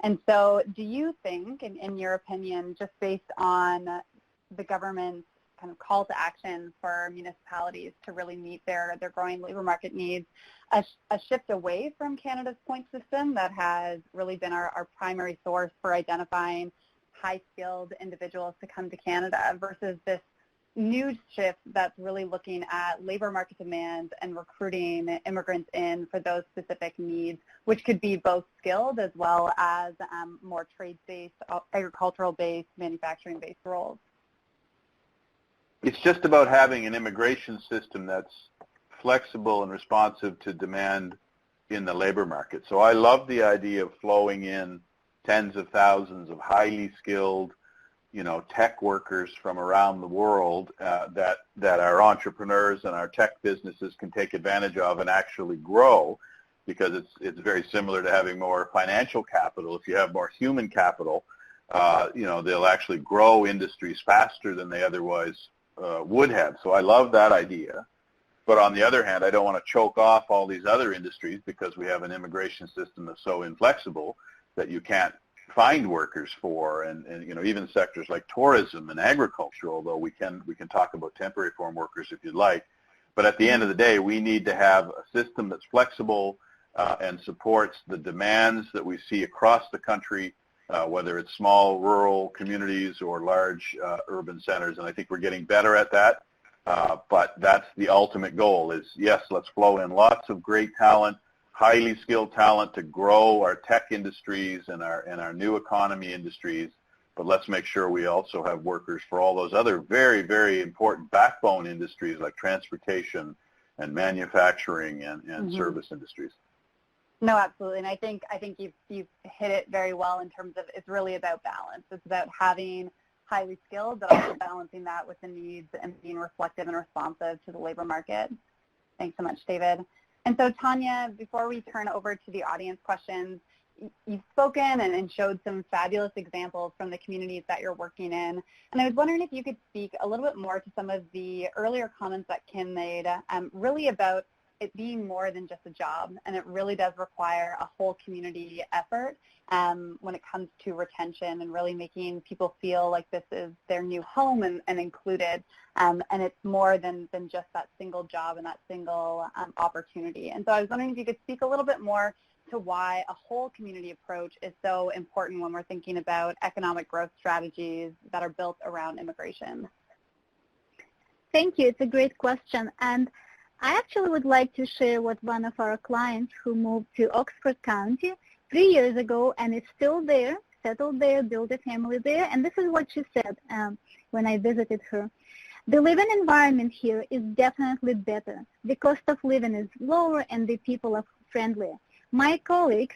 And so do you think, in your opinion, just based on the government's kind of call to action for municipalities to really meet their growing labor market needs, a shift away from Canada's point system that has really been our primary source for identifying high-skilled individuals to come to Canada versus this new shift that's really looking at labor market demand and recruiting immigrants in for those specific needs, which could be both skilled as well as more trade-based, agricultural-based, manufacturing-based roles? It's just about having an immigration system that's flexible and responsive to demand in the labor market. So I love the idea of flowing in tens of thousands of highly skilled, tech workers from around the world that our entrepreneurs and our tech businesses can take advantage of and actually grow, because it's very similar to having more financial capital. If you have more human capital, they'll actually grow industries faster than they otherwise would have. So I love that idea. But on the other hand, I don't want to choke off all these other industries because we have an immigration system that's so inflexible that you can't find workers for, and even sectors like tourism and agriculture, although we can talk about temporary foreign workers if you'd like. But at the end of the day, we need to have a system that's flexible and supports the demands that we see across the country, whether it's small rural communities or large urban centers, and I think we're getting better at that. But that's the ultimate goal is, yes, let's flow in lots of great talent, highly skilled talent to grow our tech industries and our new economy industries, but let's make sure we also have workers for all those other very, very important backbone industries like transportation and manufacturing and service industries. No, absolutely. And I think you've hit it very well in terms of it's really about balance. It's about having highly skilled, but also balancing that with the needs and being reflective and responsive to the labor market. Thanks so much, David. And so, Tanya, before we turn over to the audience questions, you've spoken and showed some fabulous examples from the communities that you're working in. And I was wondering if you could speak a little bit more to some of the earlier comments that Kim made, really about it being more than just a job, and it really does require a whole community effort when it comes to retention and really making people feel like this is their new home and included, and it's more than just that single job and that single opportunity. And so I was wondering if you could speak a little bit more to why a whole community approach is so important when we're thinking about economic growth strategies that are built around immigration. Thank you. It's a great question. And I actually would like to share what one of our clients who moved to Oxford County 3 years ago and is still there, settled there, built a family there. And this is what she said when I visited her. The living environment here is definitely better. The cost of living is lower and the people are friendlier. My colleagues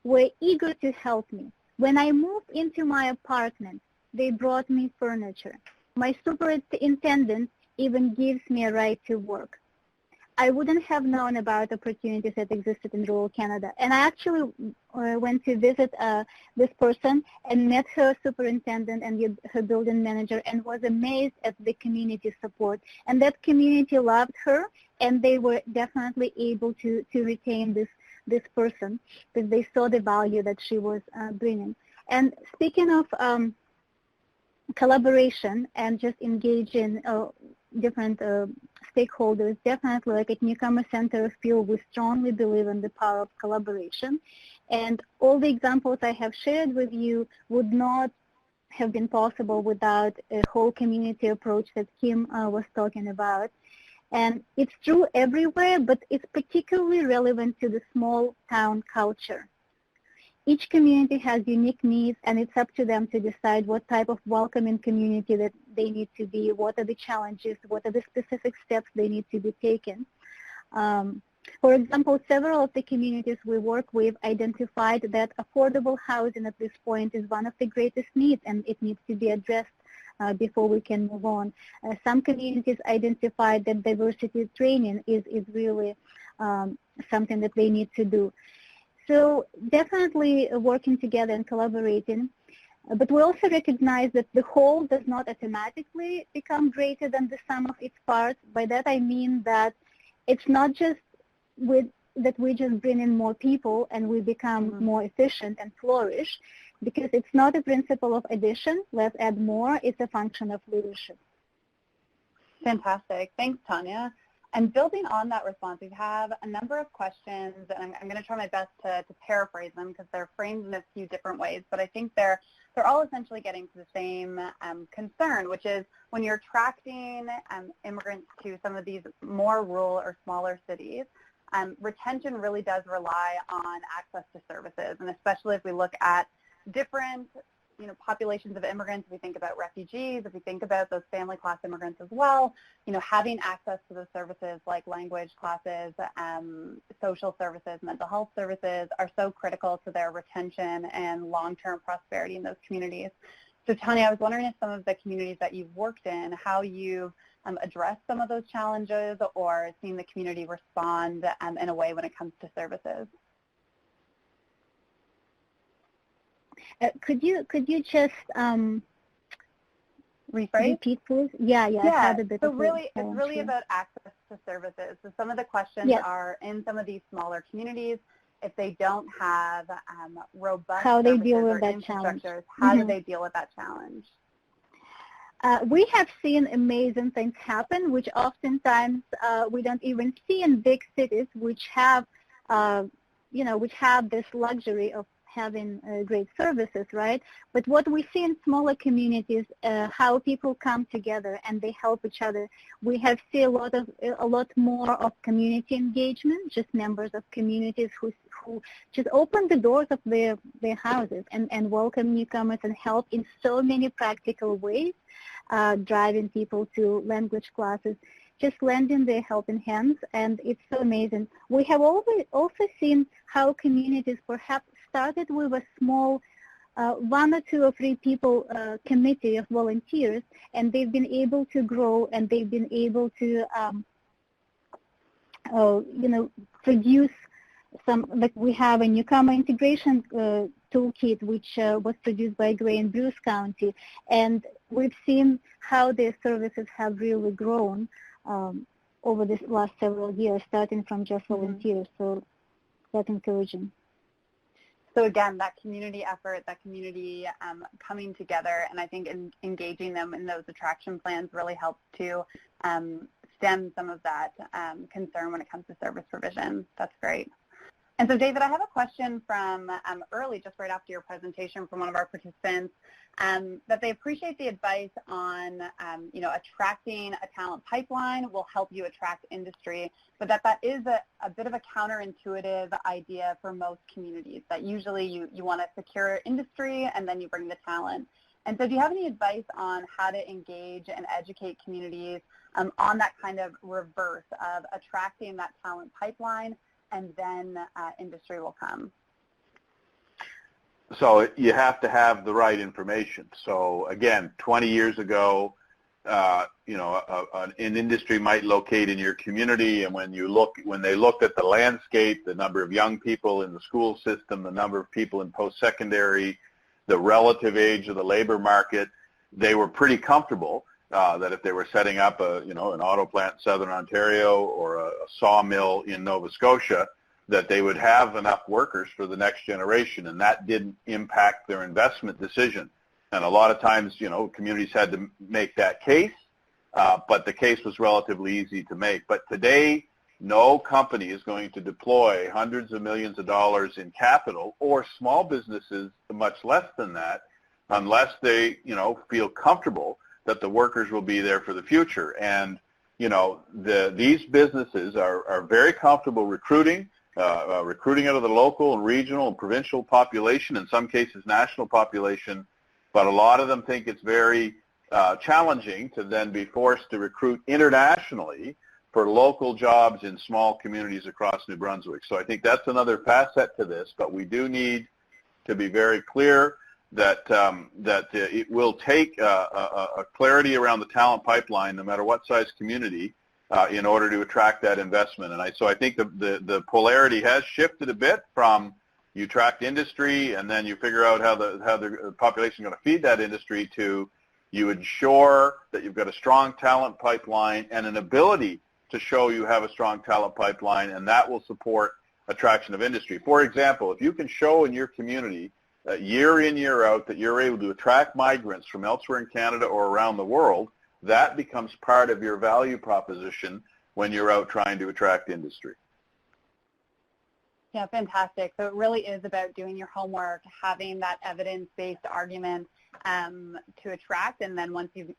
were eager to help me. When I moved into my apartment, they brought me furniture. My superintendent even gives me a right to work. I wouldn't have known about opportunities that existed in rural Canada. And I actually went to visit this person and met her superintendent and her building manager and was amazed at the community support. And that community loved her, and they were definitely able to retain this person because they saw the value that she was bringing. And speaking of collaboration and just engaging different stakeholders, definitely like at Newcomer Center of Peel, we strongly believe in the power of collaboration. And all the examples I have shared with you would not have been possible without a whole community approach that Kim was talking about. And it's true everywhere, but it's particularly relevant to the small town culture. Each community has unique needs, and it's up to them to decide what type of welcoming community that they need to be, what are the challenges, what are the specific steps they need to be taken. For example, several of the communities we work with identified that affordable housing at this point is one of the greatest needs, and it needs to be addressed before we can move on. Some communities identified that diversity training is really something that they need to do. So definitely working together and collaborating. But we also recognize that the whole does not automatically become greater than the sum of its parts. By that I mean that it's not just that we just bring in more people and we become more efficient and flourish, because it's not a principle of addition, let's add more, it's a function of leadership. Fantastic. Thanks, Tanya. And building on that response, we have a number of questions, and I'm going to try my best to paraphrase them because they're framed in a few different ways, but I think they're all essentially getting to the same concern, which is when you're attracting immigrants to some of these more rural or smaller cities, retention really does rely on access to services, and especially if we look at different populations of immigrants, if we think about refugees, if we think about those family class immigrants as well, having access to those services like language classes, social services, mental health services are so critical to their retention and long-term prosperity in those communities. So Tanya, I was wondering if some of the communities that you've worked in, how you've addressed some of those challenges or seen the community respond in a way when it comes to services. Could you just repeat, please? Yeah. So really, it's really about access to services. So some of the questions are in some of these smaller communities, if they don't have robust how they deal with that challenge. How do they deal with that challenge? We have seen amazing things happen, which oftentimes we don't even see in big cities, which have, which have this luxury of having great services, right? But what we see in smaller communities, how people come together and they help each other. We have seen a lot more of community engagement, just members of communities who just open the doors of their houses and welcome newcomers and help in so many practical ways, driving people to language classes, just lending their helping hands, and it's so amazing. We have also seen how communities perhaps started with a small 1 or 2 or 3 people committee of volunteers, and they've been able to grow, and they've been able to produce some, like we have a newcomer integration toolkit which was produced by Gray and Bruce County, and we've seen how their services have really grown over this last several years, starting from just volunteers. So that's encouraging. So again, that community effort, that community coming together, and I think engaging them in those attraction plans really helps to stem some of that concern when it comes to service provision. That's great. And so David, I have a question from early, just right after your presentation, from one of our participants, that they appreciate the advice on, attracting a talent pipeline will help you attract industry, but that is a bit of a counterintuitive idea for most communities, that usually you want to secure industry and then you bring the talent. And so do you have any advice on how to engage and educate communities on that kind of reverse of attracting that talent pipeline and then industry will come? So you have to have the right information. So again, 20 years ago, an industry might locate in your community, and when they looked at the landscape, the number of young people in the school system, the number of people in post-secondary, the relative age of the labor market, they were pretty comfortable that if they were setting up an auto plant in Southern Ontario or a sawmill in Nova Scotia, that they would have enough workers for the next generation, and that didn't impact their investment decision. And a lot of times, communities had to make that case, but the case was relatively easy to make. But today, no company is going to deploy hundreds of millions of dollars in capital, or small businesses much less than that, unless they, feel comfortable that the workers will be there for the future. And, these businesses are very comfortable recruiting out of the local and regional and provincial population, in some cases national population, but a lot of them think it's very challenging to then be forced to recruit internationally for local jobs in small communities across New Brunswick. So I think that's another facet to this, but we do need to be very clear that it will take a clarity around the talent pipeline, no matter what size community, in order to attract that investment. And so I think the polarity has shifted a bit from you attract industry and then you figure out how the population is going to feed that industry, to you ensure that you've got a strong talent pipeline and an ability to show you have a strong talent pipeline, and that will support attraction of industry. For example, if you can show in your community year in, year out that you're able to attract migrants from elsewhere in Canada or around the world, that becomes part of your value proposition when you're out trying to attract industry. Yeah, fantastic. So it really is about doing your homework, having that evidence-based argument to attract, and then once you've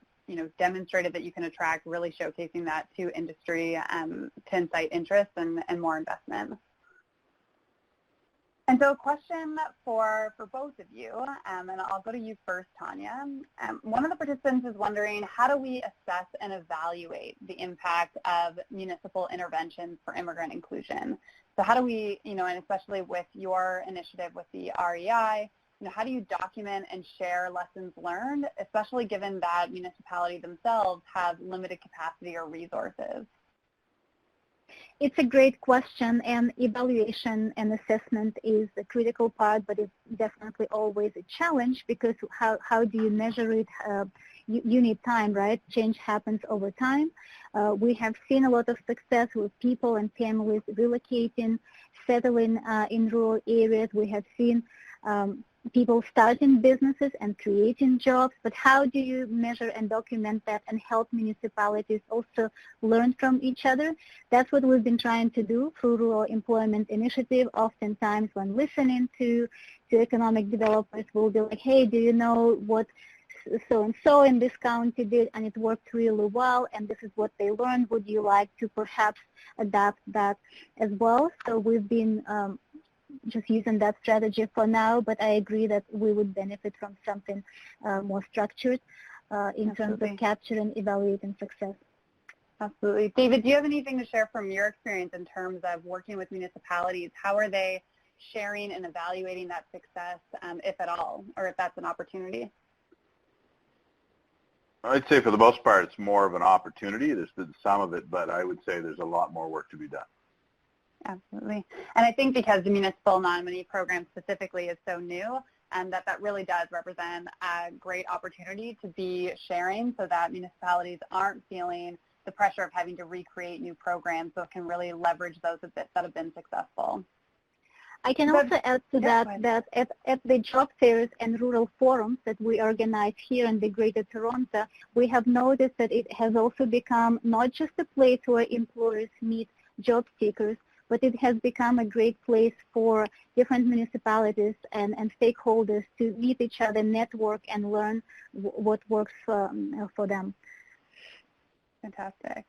demonstrated that you can attract, really showcasing that to industry to incite interest and more investment. And so a question for both of you, and I'll go to you first, Tanya. One of the participants is wondering, how do we assess and evaluate the impact of municipal interventions for immigrant inclusion? So how do we, and especially with your initiative with the REI, how do you document and share lessons learned, especially given that municipalities themselves have limited capacity or resources? It's a great question, and evaluation and assessment is a critical part, but it's definitely always a challenge, because how do you measure it? You need time, right? Change happens over time. We have seen a lot of success with people and families relocating, settling in rural areas. We have seen people starting businesses and creating jobs, but how do you measure and document that and help municipalities also learn from each other? That's what we've been trying to do through Rural Employment Initiative. Oftentimes when listening to economic developers, we'll be like, hey, do you know what so-and-so in this county did, and it worked really well, and this is what they learned. Would you like to perhaps adapt that as well? So we've been just using that strategy for now, but I agree that we would benefit from something more structured in terms of capturing, evaluating success. Absolutely. David, do you have anything to share from your experience in terms of working with municipalities? How are they sharing and evaluating that success, if at all, or if that's an opportunity? I'd say for the most part it's more of an opportunity. There's been some of it, but I would say there's a lot more work to be done. Absolutely. And I think because the municipal non-money program specifically is so new, and that really does represent a great opportunity to be sharing, so that municipalities aren't feeling the pressure of having to recreate new programs, so it can really leverage those that have been successful. I can also add to that at the job fairs and rural forums that we organize here in the Greater Toronto, we have noticed that it has also become not just a place where employers meet job seekers, but it has become a great place for different municipalities and stakeholders to meet each other, network, and learn what works for them. Fantastic.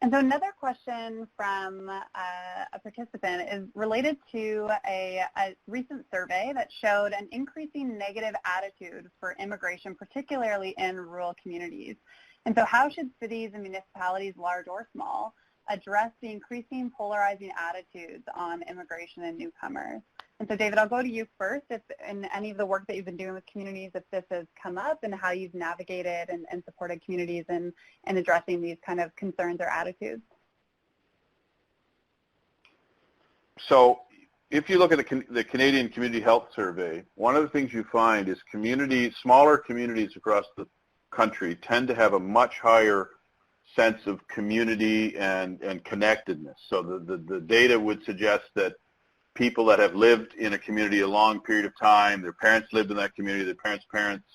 And so another question from a participant is related to a recent survey that showed an increasing negative attitude for immigration, particularly in rural communities. And so how should cities and municipalities, large or small, address the increasing polarizing attitudes on immigration and newcomers? And so, David, I'll go to you first. If in any of the work that you've been doing with communities, if this has come up and how you've navigated and supported communities in addressing these kind of concerns or attitudes. So if you look at the Canadian Community Health Survey, one of the things you find is smaller communities across the country tend to have a much higher sense of community and connectedness. So the data would suggest that people that have lived in a community a long period of time, their parents lived in that community, their parents' parents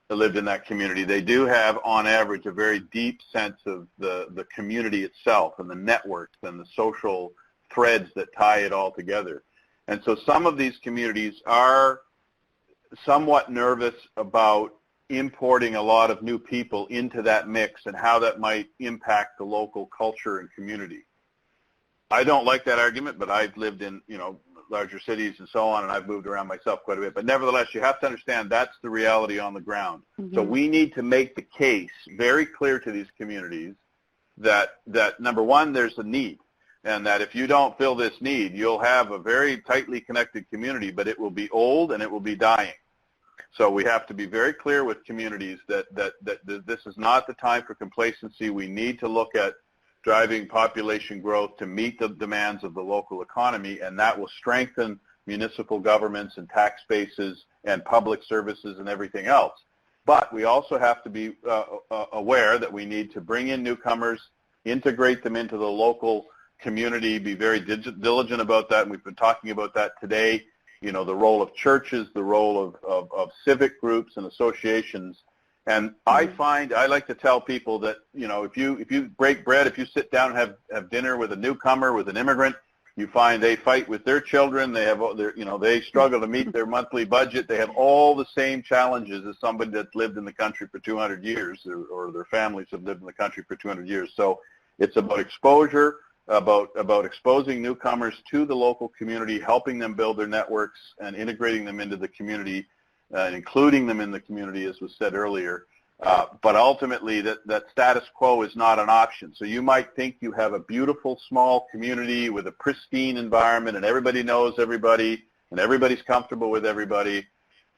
lived in that community, they do have, on average, a very deep sense of the community itself and the networks and the social threads that tie it all together. And so some of these communities are somewhat nervous about importing a lot of new people into that mix and how that might impact the local culture and community. I don't like that argument, but I've lived in, larger cities and so on, and I've moved around myself quite a bit. But nevertheless, you have to understand that's the reality on the ground. Mm-hmm. So we need to make the case very clear to these communities that number one, there's a need, and that if you don't fill this need, you'll have a very tightly connected community, but it will be old and it will be dying. So we have to be very clear with communities that this is not the time for complacency. We need to look at driving population growth to meet the demands of the local economy, and that will strengthen municipal governments and tax bases and public services and everything else. But we also have to be aware that we need to bring in newcomers, integrate them into the local community, be very diligent about that, and we've been talking about that today. The role of churches, the role of civic groups and associations. And I like to tell people that, if you break bread, if you sit down and have dinner with a newcomer, with an immigrant, you find they fight with their children. They have, they struggle to meet their monthly budget. They have all the same challenges as somebody that's lived in the country for 200 years, or their families have lived in the country for 200 years. So it's about exposure, about exposing newcomers to the local community, helping them build their networks and integrating them into the community, and including them in the community, as was said earlier. But ultimately, that status quo is not an option. So you might think you have a beautiful small community with a pristine environment and everybody knows everybody and everybody's comfortable with everybody,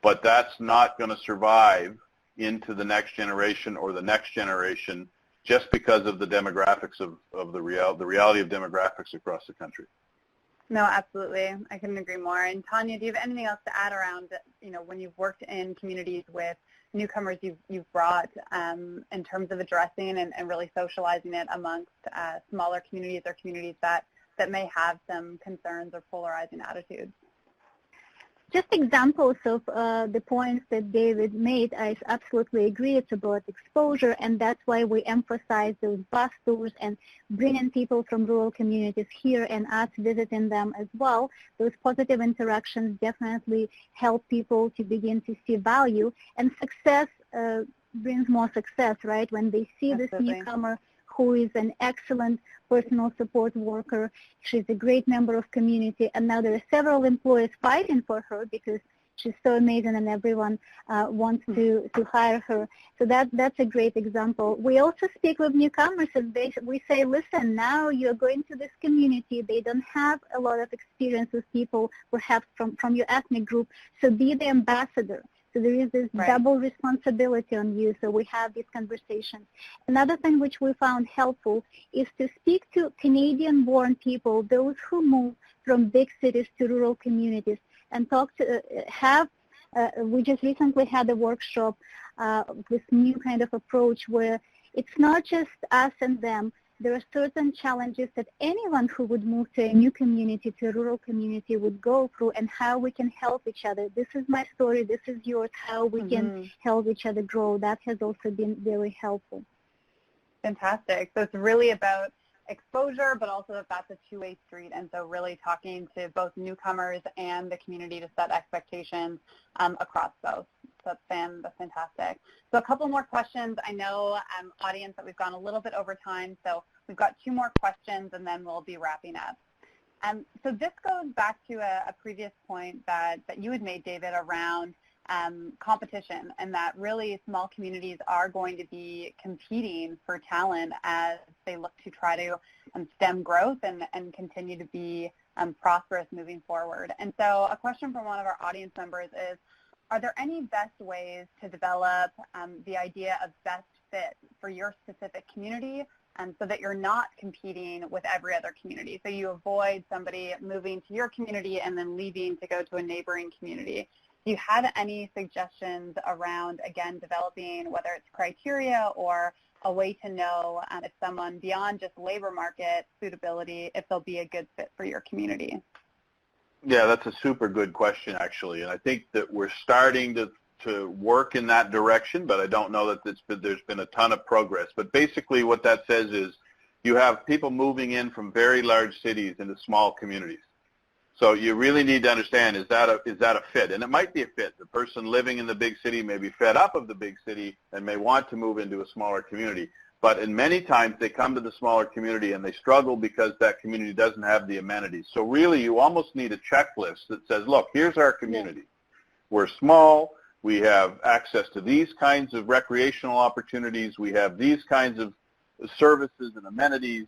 but that's not going to survive into the next generation or the next generation just because of the demographics of the reality of demographics across the country. No, absolutely. I couldn't agree more. And Tanya, do you have anything else to add around, when you've worked in communities with newcomers you've brought in terms of addressing and really socializing it amongst smaller communities or communities that may have some concerns or polarizing attitudes? Just examples of the points that David made, I absolutely agree. It's about exposure, and that's why we emphasize those bus tours and bringing people from rural communities here and us visiting them as well. Those positive interactions definitely help people to begin to see value, and success brings more success, right? When they see this newcomer who is an excellent personal support worker. She's a great member of community, and now there are several employers fighting for her because she's so amazing and everyone wants to hire her. So that's a great example. We also speak with newcomers and we say, listen, now you're going to this community. They don't have a lot of experience with people perhaps from your ethnic group, so be the ambassador. So there is this double responsibility on you, so we have these conversations. Another thing which we found helpful is to speak to Canadian-born people, those who move from big cities to rural communities, and talk to, we just recently had a workshop, this new kind of approach where it's not just us and them. There are certain challenges that anyone who would move to a new community, to a rural community, would go through, and how we can help each other. This is my story, this is yours, how we can help each other grow. That has also been very helpful. Fantastic. So it's really about exposure, but also that that's a two-way street, and so really talking to both newcomers and the community to set expectations across both. So that's fantastic. So a couple more questions. I know, audience, that we've gone a little bit over time, so we've got two more questions and then we'll be wrapping up. So this goes back to a previous point that you had made, David, around competition, and that really small communities are going to be competing for talent as they look to try to stem growth and continue to be prosperous moving forward. And so a question from one of our audience members is, are there any best ways to develop the idea of best fit for your specific community so that you're not competing with every other community? So you avoid somebody moving to your community and then leaving to go to a neighboring community. Do you have any suggestions around, again, developing, whether it's criteria or a way to know if someone beyond just labor market suitability, if they'll be a good fit for your community? Yeah, that's a super good question, actually, and I think that we're starting to work in that direction, but I don't know that there's been a ton of progress. But basically what that says is you have people moving in from very large cities into small communities. So you really need to understand, is that a fit? And it might be a fit. The person living in the big city may be fed up of the big city and may want to move into a smaller community. But in many times they come to the smaller community and they struggle because that community doesn't have the amenities. So really you almost need a checklist that says, look, here's our community. We're small. We have access to these kinds of recreational opportunities. We have these kinds of services and amenities.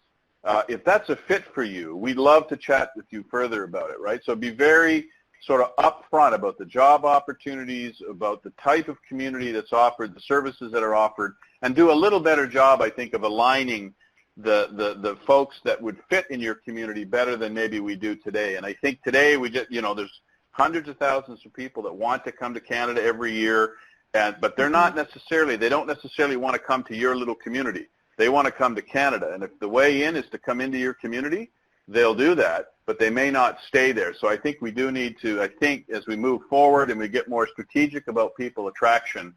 If that's a fit for you, we'd love to chat with you further about it, right? So be very sort of upfront about the job opportunities, about the type of community that's offered, the services that are offered, and do a little better job, I think, of aligning the folks that would fit in your community better than maybe we do today. And I think today we just, there's hundreds of thousands of people that want to come to Canada every year, but they're not necessarily, they don't necessarily want to come to your little community. They want to come to Canada, and if the way in is to come into your community, they'll do that, but they may not stay there. So I think we do need to, as we move forward and we get more strategic about people attraction,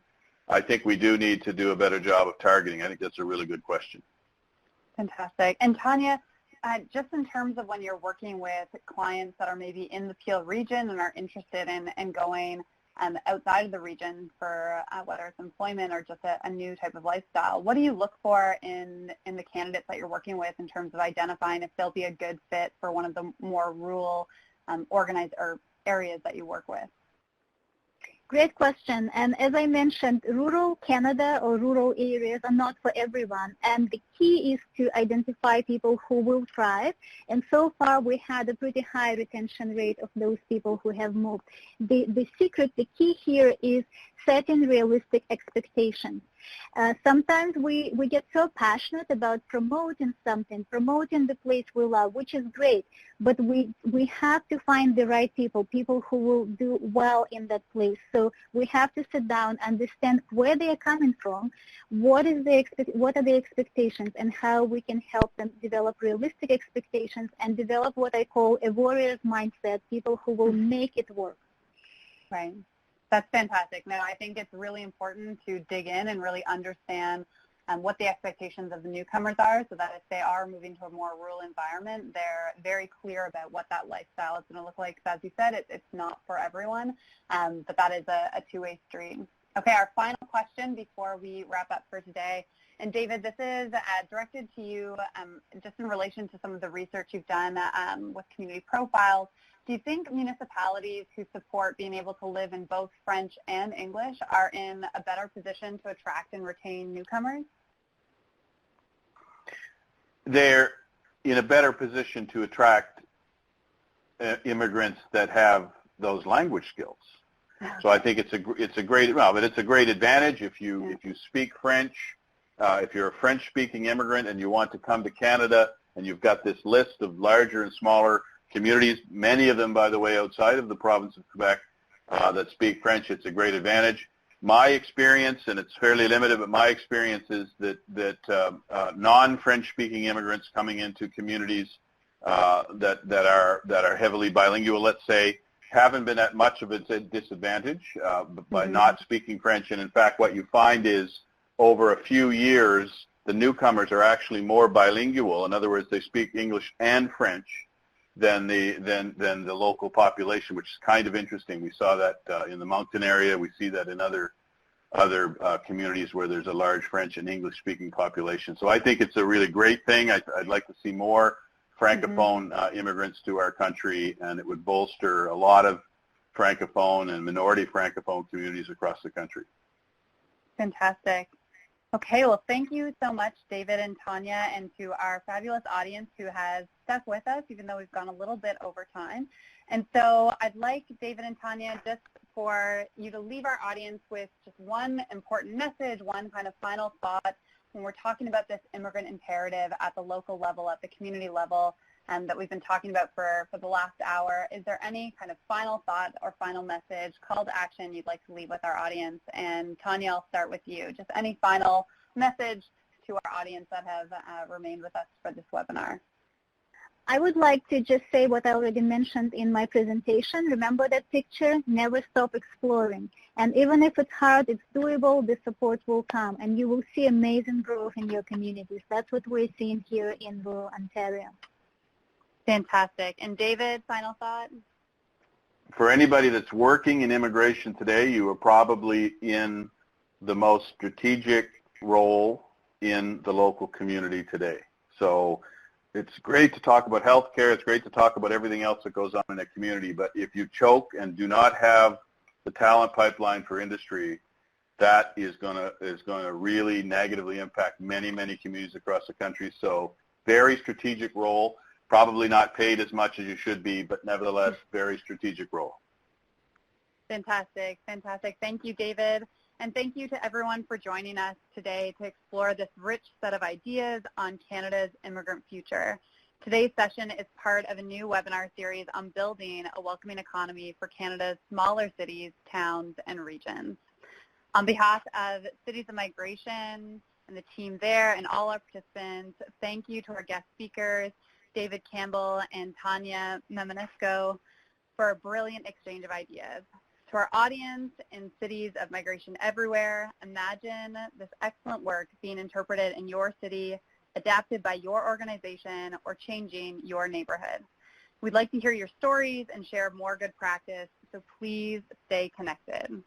I think we do need to do a better job of targeting. I think that's a really good question. Fantastic. And Tanya, just in terms of when you're working with clients that are maybe in the Peel region and are interested in going outside of the region for whether it's employment or just a new type of lifestyle, what do you look for in the candidates that you're working with in terms of identifying if they'll be a good fit for one of the more rural organized or areas that you work with? Great question. And as I mentioned, rural Canada or rural areas are not for everyone. And the key is to identify people who will thrive. And so far, we had a pretty high retention rate of those people who have moved. The secret, the key here is setting realistic expectations. Sometimes we get so passionate about promoting something, promoting the place we love, which is great, but we have to find the right people who will do well in that place. So we have to sit down, understand where they are coming from, what are the expectations, and how we can help them develop realistic expectations and develop what I call a warrior's mindset, people who will make it work. Right. That's fantastic. No, I think it's really important to dig in and really understand what the expectations of the newcomers are so that if they are moving to a more rural environment, they're very clear about what that lifestyle is going to look like. As you said, it's not for everyone, but that is a two-way street. Okay, our final question before we wrap up for today. And David, this is directed to you just in relation to some of the research you've done with community profiles. Do you think municipalities who support being able to live in both French and English are in a better position to attract and retain newcomers? They're in a better position to attract immigrants that have those language skills. So I think it's a great advantage if you speak French. If you're a French-speaking immigrant and you want to come to Canada and you've got this list of larger and smaller communities, many of them, by the way, outside of the province of Quebec that speak French, it's a great advantage. My experience, and it's fairly limited, but my experience is that non-French-speaking immigrants coming into communities that are heavily bilingual, let's say, haven't been at much of a disadvantage by not speaking French. And in fact, what you find is over a few years, the newcomers are actually more bilingual. In other words, they speak English and French than the local population, which is kind of interesting. We saw that in the Moncton area. We see that in other communities where there's a large French and English-speaking population. So I think it's a really great thing. I'd like to see more Francophone immigrants to our country, and it would bolster a lot of Francophone and minority Francophone communities across the country. Fantastic. Okay, well, thank you so much, David and Tanya, and to our fabulous audience who has stuck with us, even though we've gone a little bit over time. And so I'd like, David and Tanya, just for you to leave our audience with just one important message, one kind of final thought when we're talking about this immigrant imperative at the local level, at the community level, that we've been talking about for the last hour. Is there any kind of final thought or final message, call to action you'd like to leave with our audience? And Tanya, I'll start with you. Just any final message to our audience that have remained with us for this webinar. I would like to just say what I already mentioned in my presentation. Remember that picture, never stop exploring. And even if it's hard, it's doable, the support will come, and you will see amazing growth in your communities. That's what we're seeing here in rural Ontario. Fantastic. And David, final thought? For anybody that's working in immigration today, you are probably in the most strategic role in the local community today. So it's great to talk about healthcare. It's great to talk about everything else that goes on in a community. But if you choke and do not have the talent pipeline for industry, that is going to really negatively impact many, many communities across the country. So very strategic role. Probably not paid as much as you should be, but nevertheless, very strategic role. Fantastic, fantastic. Thank you, David. And thank you to everyone for joining us today to explore this rich set of ideas on Canada's immigrant future. Today's session is part of a new webinar series on building a welcoming economy for Canada's smaller cities, towns, and regions. On behalf of Cities of Migration and the team there and all our participants, thank you to our guest speakers, David Campbell and Tanya Meminesco, for a brilliant exchange of ideas. To our audience in Cities of Migration everywhere, imagine this excellent work being interpreted in your city, adapted by your organization, or changing your neighborhood. We'd like to hear your stories and share more good practice, so please stay connected.